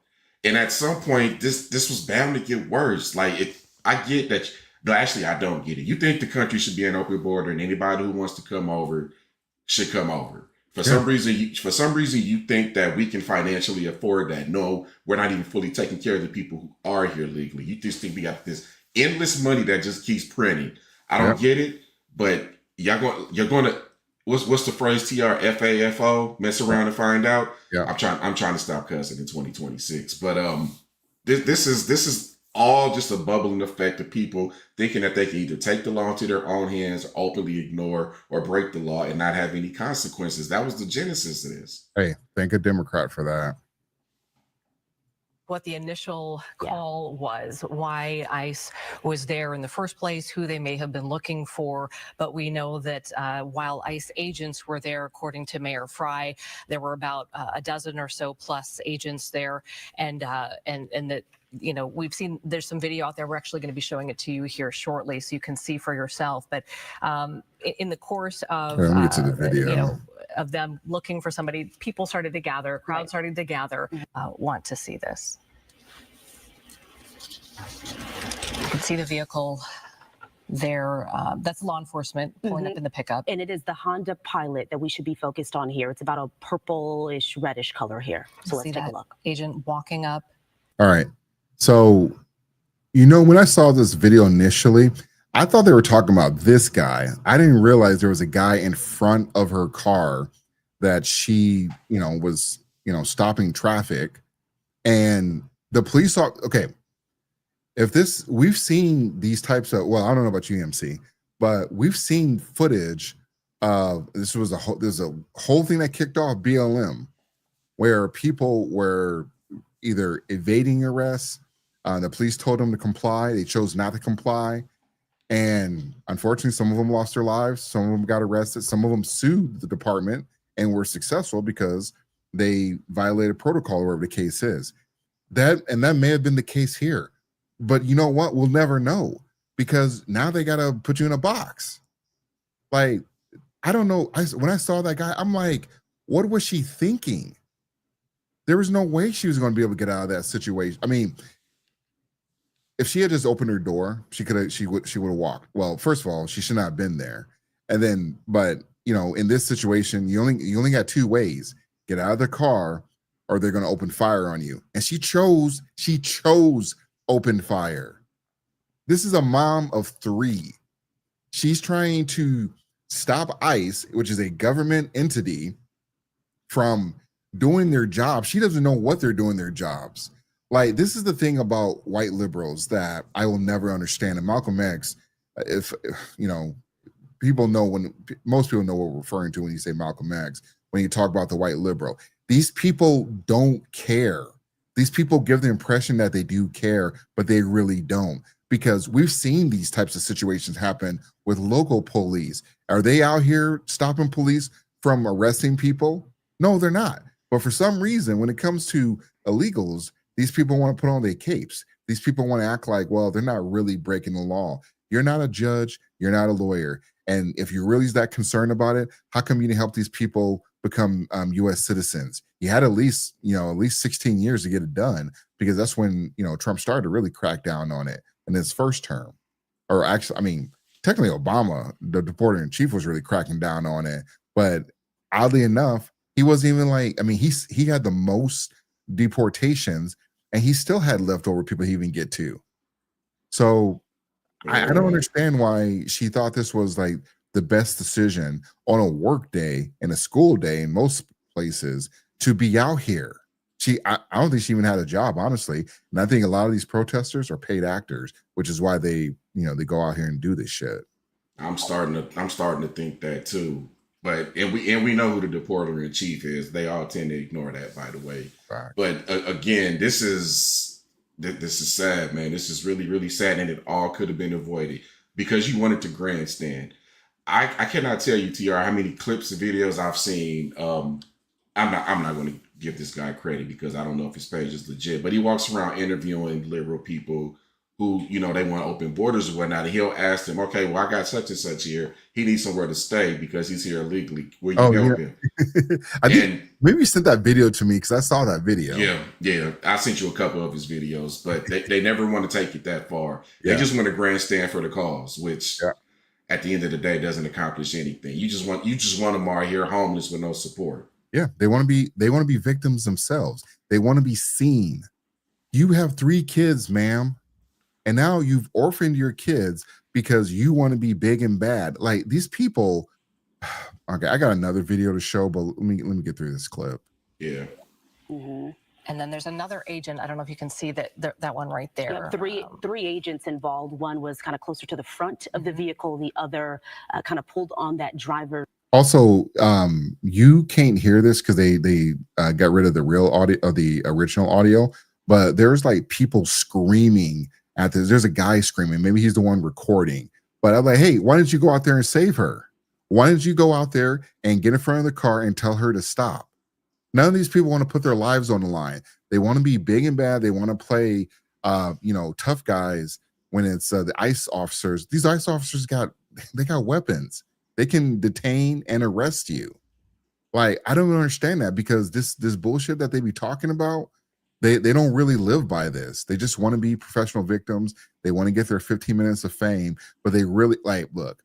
And at some point, this was bound to get worse. Like, I get that. No, actually, I don't get it. You think the country should be an open border and anybody who wants to come over should come over. For some reason, you think that we can financially afford that. No, we're not even fully taking care of the people who are here legally. You just think we got this endless money that just keeps printing. I don't get it, but you're going to what's the phrase, TR? FAFO, mess around and find out. Yeah. I'm trying to stop cussing in 2026. But this is all just a bubbling effect of people thinking that they can either take the law into their own hands, or openly ignore or break the law and not have any consequences. That was the genesis of this. Hey, thank a Democrat for that. What the initial call was, why ICE was there in the first place, who they may have been looking for. But we know that while ICE agents were there, according to Mayor Fry, there were about a dozen or so plus agents there, and that, you know, we've seen there's some video out there. We're actually going to be showing it to you here shortly, so you can see for yourself. But in the course of let me get to the video. You know, of them looking for somebody, people started to gather, crowd started to gather. Want to see this? You can see the vehicle there. That's law enforcement pulling up in the pickup. And it is the Honda Pilot that we should be focused on here. It's about a purplish reddish color here. So let's take a look. Agent walking up. All right. So, you know, when I saw this video initially, I thought they were talking about this guy. I didn't realize there was a guy in front of her car that she, you know, was, you know, stopping traffic. And the police saw, okay, if this, we've seen these types of, well, I don't know about UMC, but we've seen footage of, there's a whole thing that kicked off BLM where people were either evading arrests. The police told them to comply. They chose not to comply. And unfortunately, some of them lost their lives. Some of them got arrested. Some of them sued the department and were successful because they violated protocol, or whatever the case is. That may have been the case here. But you know what? We'll never know, because now they got to put you in a box. Like, I don't know. When I saw that guy, I'm like, what was she thinking? There was no way she was going to be able to get out of that situation. I mean, if she had just opened her door, she would have walked. Well, first of all, she should not have been there. And then, but you know, in this situation, you only got two ways: get out of the car, or they're going to open fire on you. And she chose open fire. This is a mom of 3. She's trying to stop ICE, which is a government entity, from doing their job. She doesn't know what they're doing their jobs. Like, this is the thing about white liberals that I will never understand. And Malcolm X, if you know, most people know what we're referring to when you say Malcolm X, when you talk about the white liberal. These people don't care. These people give the impression that they do care, but they really don't, because we've seen these types of situations happen with local police. Are they out here stopping police from arresting people? No, they're not. But for some reason, when it comes to illegals, these people want to put on their capes. These people want to act like, well, they're not really breaking the law. You're not a judge. You're not a lawyer. And if you're really that concerned about it, how come you didn't help these people become U.S. citizens? You had at least 16 years to get it done, because that's when, Trump started to really crack down on it in his first term. Or actually, I mean, technically Obama, the deporter in chief, was really cracking down on it. But oddly enough, he wasn't even like, I mean, he had the most deportations, and he still had leftover people he even get to. So I don't understand why she thought this was like the best decision on a work day and a school day in most places to be out here. I don't think she even had a job, honestly. And I think a lot of these protesters are paid actors, which is why they go out here and do this shit. I'm starting to think that too. But we know who the deporter in chief is. They all tend to ignore that, by the way. Right. But again, this is sad, man. This is really, really sad, and it all could have been avoided because you wanted to grandstand. I cannot tell you, TR, how many clips and videos I've seen. I'm not going to give this guy credit because I don't know if his page is legit, but he walks around interviewing liberal people who, they want to open borders or whatnot. And he'll ask them, okay, well, I got such and such here. He needs somewhere to stay because he's here illegally. Will you help him? I think maybe you sent that video to me because I saw that video. Yeah. I sent you a couple of his videos, but they never want to take it that far. Yeah. They just want to grandstand for the cause, which at the end of the day doesn't accomplish anything. You just want them all here homeless with no support. Yeah, they want to be victims themselves. They want to be seen. You have 3 kids, ma'am. And now you've orphaned your kids because you want to be big and bad. Like these people. Okay, I got another video to show, but let me get through this clip. Yeah. Mm-hmm. And then there's another agent. I don't know if you can see that one right there. Yeah, three agents involved. One was kind of closer to the front of the vehicle. The other kind of pulled on that driver. Also, you can't hear this because they got rid of the real audio of the original audio. But there's like people screaming at this. There's a guy screaming. Maybe he's the one recording. But I'm like, hey, why didn't you go out there and save her? Why didn't you go out there and get in front of the car and tell her to stop? None of these people want to put their lives on the line. They want to be big and bad. They want to play, tough guys when it's the ICE officers. These ICE officers got weapons. They can detain and arrest you. Like, I don't understand that because this bullshit that they be talking about, they don't really live by this. They just want to be professional victims. They want to get their 15 minutes of fame, but they really look,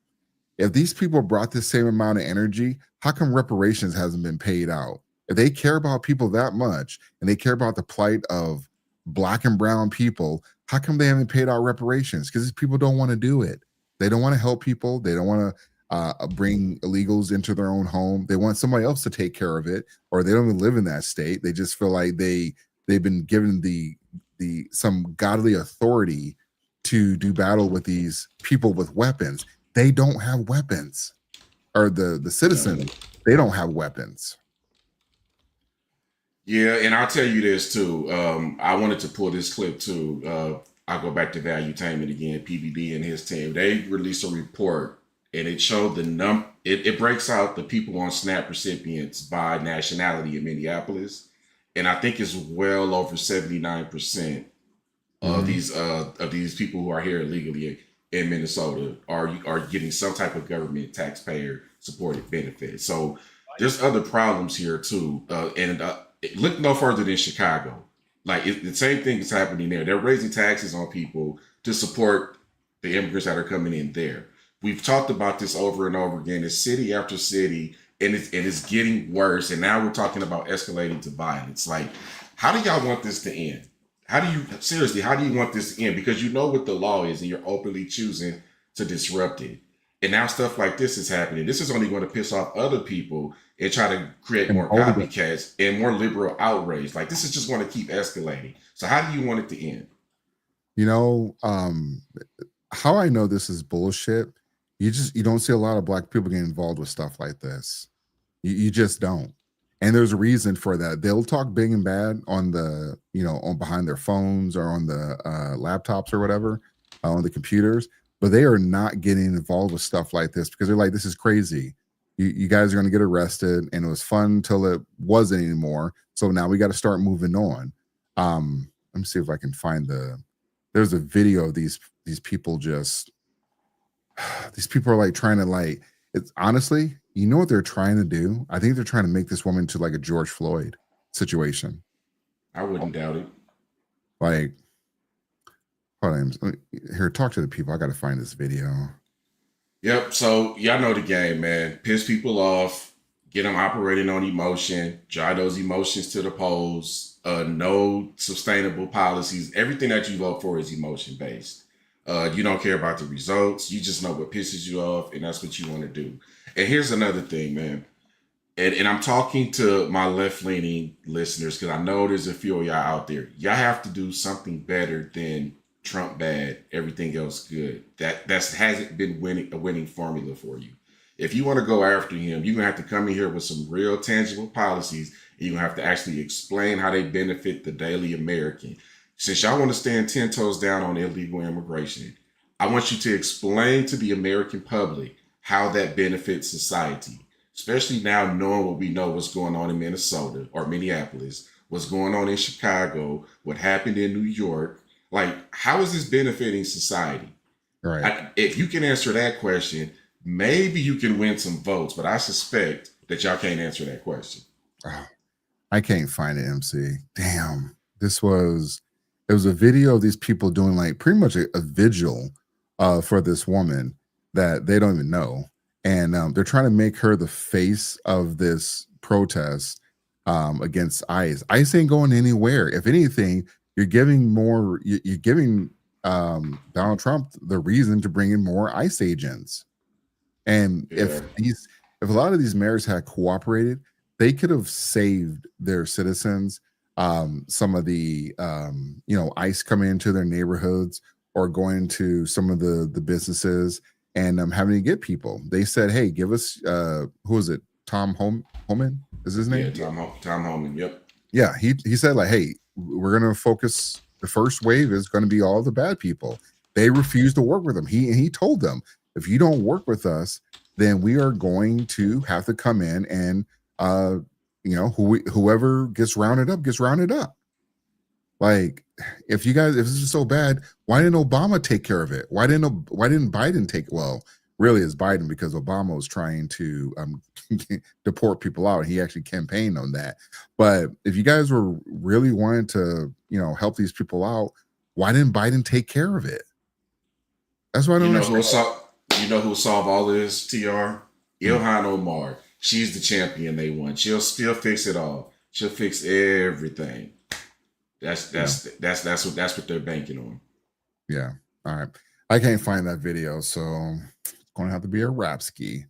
if these people brought the same amount of energy, how come reparations hasn't been paid out? If they care about people that much and they care about the plight of Black and brown people, how come they haven't paid out reparations? Because these people don't want to do it. They don't want to help people. They don't want to bring illegals into their own home. They want somebody else to take care of it, or they don't even live in that state. They just feel like they've been given some godly authority to do battle with these people with weapons. They don't have weapons, or the citizens, they don't have weapons. Yeah, and I'll tell you this too. I wanted to pull this clip too. I'll go back to Valuetainment again, PBD and his team. They released a report and it showed it breaks out the people on SNAP recipients by nationality in Minneapolis. And I think it's well over 79% of these people who are here illegally in Minnesota are getting some type of government taxpayer supported benefit. So there's other problems here too. Look no further than Chicago. Like the same thing is happening there. They're raising taxes on people to support the immigrants that are coming in there. We've talked about this over and over again. It's city after city, and it's getting worse. And now we're talking about escalating to violence. Like, how do y'all want this to end? How do you want this to end? Because you know what the law is, and you're openly choosing to disrupt it. And now stuff like this is happening. This is only going to piss off other people and try to create more copycats and more liberal outrage. Like, this is just going to keep escalating. So how do you want it to end? How I know this is bullshit, you don't see a lot of Black people getting involved with stuff like this. You just don't. And there's a reason for that. They'll talk big and bad on the, on behind their phones or on the laptops or whatever, on the computers, but they are not getting involved with stuff like this because they're like, this is crazy. You guys are going to get arrested, and it was fun until it wasn't anymore. So now we got to start moving on. Let me see if I can find there's a video of these people just these people are like trying to like. It's honestly, you know what they're trying to do? I think they're trying to make this woman to like a George Floyd situation. I wouldn't doubt it. Like, hold on, here, talk to the people. I got to find this video. Yep. So y'all know the game, man. Piss people off, get them operating on emotion, drive those emotions to the polls. No sustainable policies. Everything that you vote for is emotion based. You don't care about the results. You just know what pisses you off, and that's what you want to do. And here's another thing, man. And I'm talking to my left-leaning listeners because I know there's a few of y'all out there. Y'all have to do something better than Trump bad, everything else good. That hasn't been a winning formula for you. If you want to go after him, you're gonna have to come in here with some real tangible policies, and you're gonna have to actually explain how they benefit the daily American. Since y'all want to stand 10 toes down on illegal immigration, I want you to explain to the American public how that benefits society, especially now knowing what we know what's going on in Minnesota or Minneapolis, what's going on in Chicago, what happened in New York. Like, how is this benefiting society? Right. If you can answer that question, maybe you can win some votes, but I suspect that y'all can't answer that question. Oh, I can't find it, MC. Damn. It was a video of these people doing like pretty much a vigil for this woman that they don't even know. And they're trying to make her the face of this protest against ICE. ICE ain't going anywhere. If anything, you're giving Donald Trump the reason to bring in more ICE agents. And if a lot of these mayors had cooperated, they could have saved their citizens some of the ICE coming into their neighborhoods or going to some of the businesses and having to get people. They said, hey, give us who is it? Tom Homan is his name? Yeah, Tom Homan. Yep. Yeah, he said like, hey, we're gonna focus. The first wave is going to be all the bad people. They refused to work with him. He told them, if you don't work with us, then we are going to have to come in and whoever gets rounded up. Like, if this is so bad, why didn't Obama take care of it? Why didn't Biden take? Well, really, it's Biden because Obama was trying to deport people out. He actually campaigned on that. But if you guys were really wanting to, help these people out, why didn't Biden take care of it? That's why I don't understand. You know who'll solve all of this, TR? Ilhan Omar. She's the champion they want. She'll fix it all. She'll fix everything. That's what they're banking on. Yeah. All right. I can't find that video, so it's going to have to be a rap ski.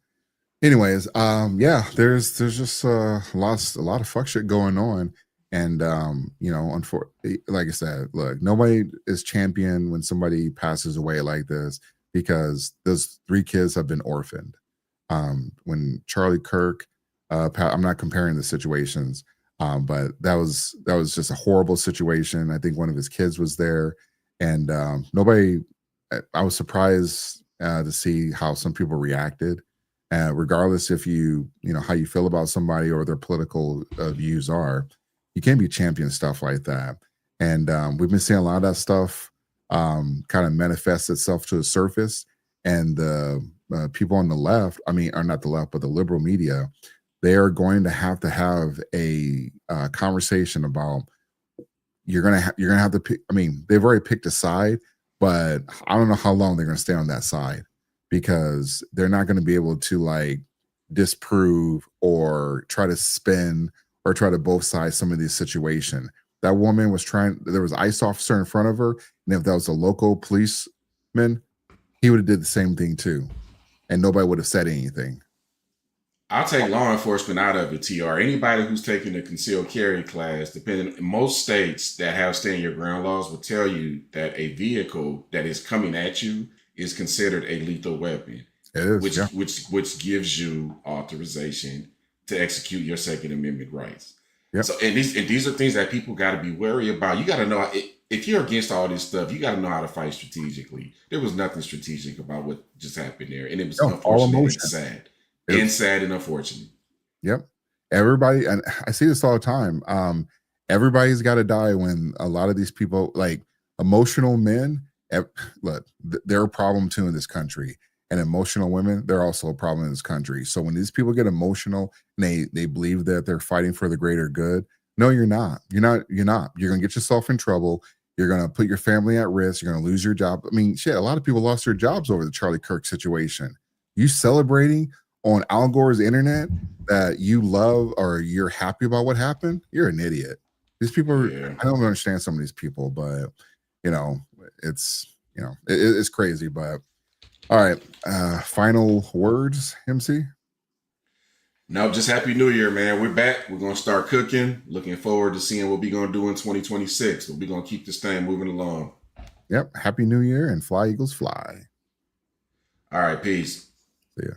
Anyways, there's just a lot of fuck shit going on, and unfortunately, like I said, look, nobody is champion when somebody passes away like this because those 3 kids have been orphaned. When Charlie Kirk, I'm not comparing the situations. But that was just a horrible situation. I think one of his kids was there, and I was surprised to see how some people reacted. Regardless if how you feel about somebody or their political views are, you can't be champion stuff like that. And we've been seeing a lot of that stuff kind of manifest itself to the surface. And the people on the left, or not the left, but the liberal media, they are going to have a conversation about you're gonna have to pick. They've already picked a side, but I don't know how long they're gonna stay on that side because they're not going to be able to like disprove or try to spin or try to both sides some of these situation. That woman was there was an ICE officer in front of her, and if that was a local policeman, he would have did the same thing too, and nobody would have said anything. I'll take law enforcement out of it, TR. Anybody who's taking a concealed carry class, most states that have stand your ground laws will tell you that a vehicle that is coming at you is considered a lethal weapon, which gives you authorization to execute your Second Amendment rights. Yep. So, and these are things that people got to be wary about. You got to know if you're against all this stuff, you got to know how to fight strategically. There was nothing strategic about what just happened there, and it was unfortunate and sad. And sad and unfortunate. Yep. Everybody, and I see this all the time. Everybody's got to die when a lot of these people, like emotional men, look, they're a problem too in this country. and emotional women, they're also a problem in this country. So when these people get emotional and they believe that they're fighting for the greater good, no, you're not. You're not. You're going to get yourself in trouble. You're going to put your family at risk. You're going to lose your job. I mean, shit, a lot of people lost their jobs over the Charlie Kirk situation. You celebrating on Al Gore's internet that you love or you're happy about what happened, you're an idiot. These people are, I don't understand some of these people, but it's crazy. But all right, final words, MC. No, just Happy New Year, man. We're back. We're going to start cooking. Looking forward to seeing what we're going to do in 2026. We're going to keep this thing moving along. Yep. Happy New Year and fly, Eagles, fly. All right. Peace. See ya.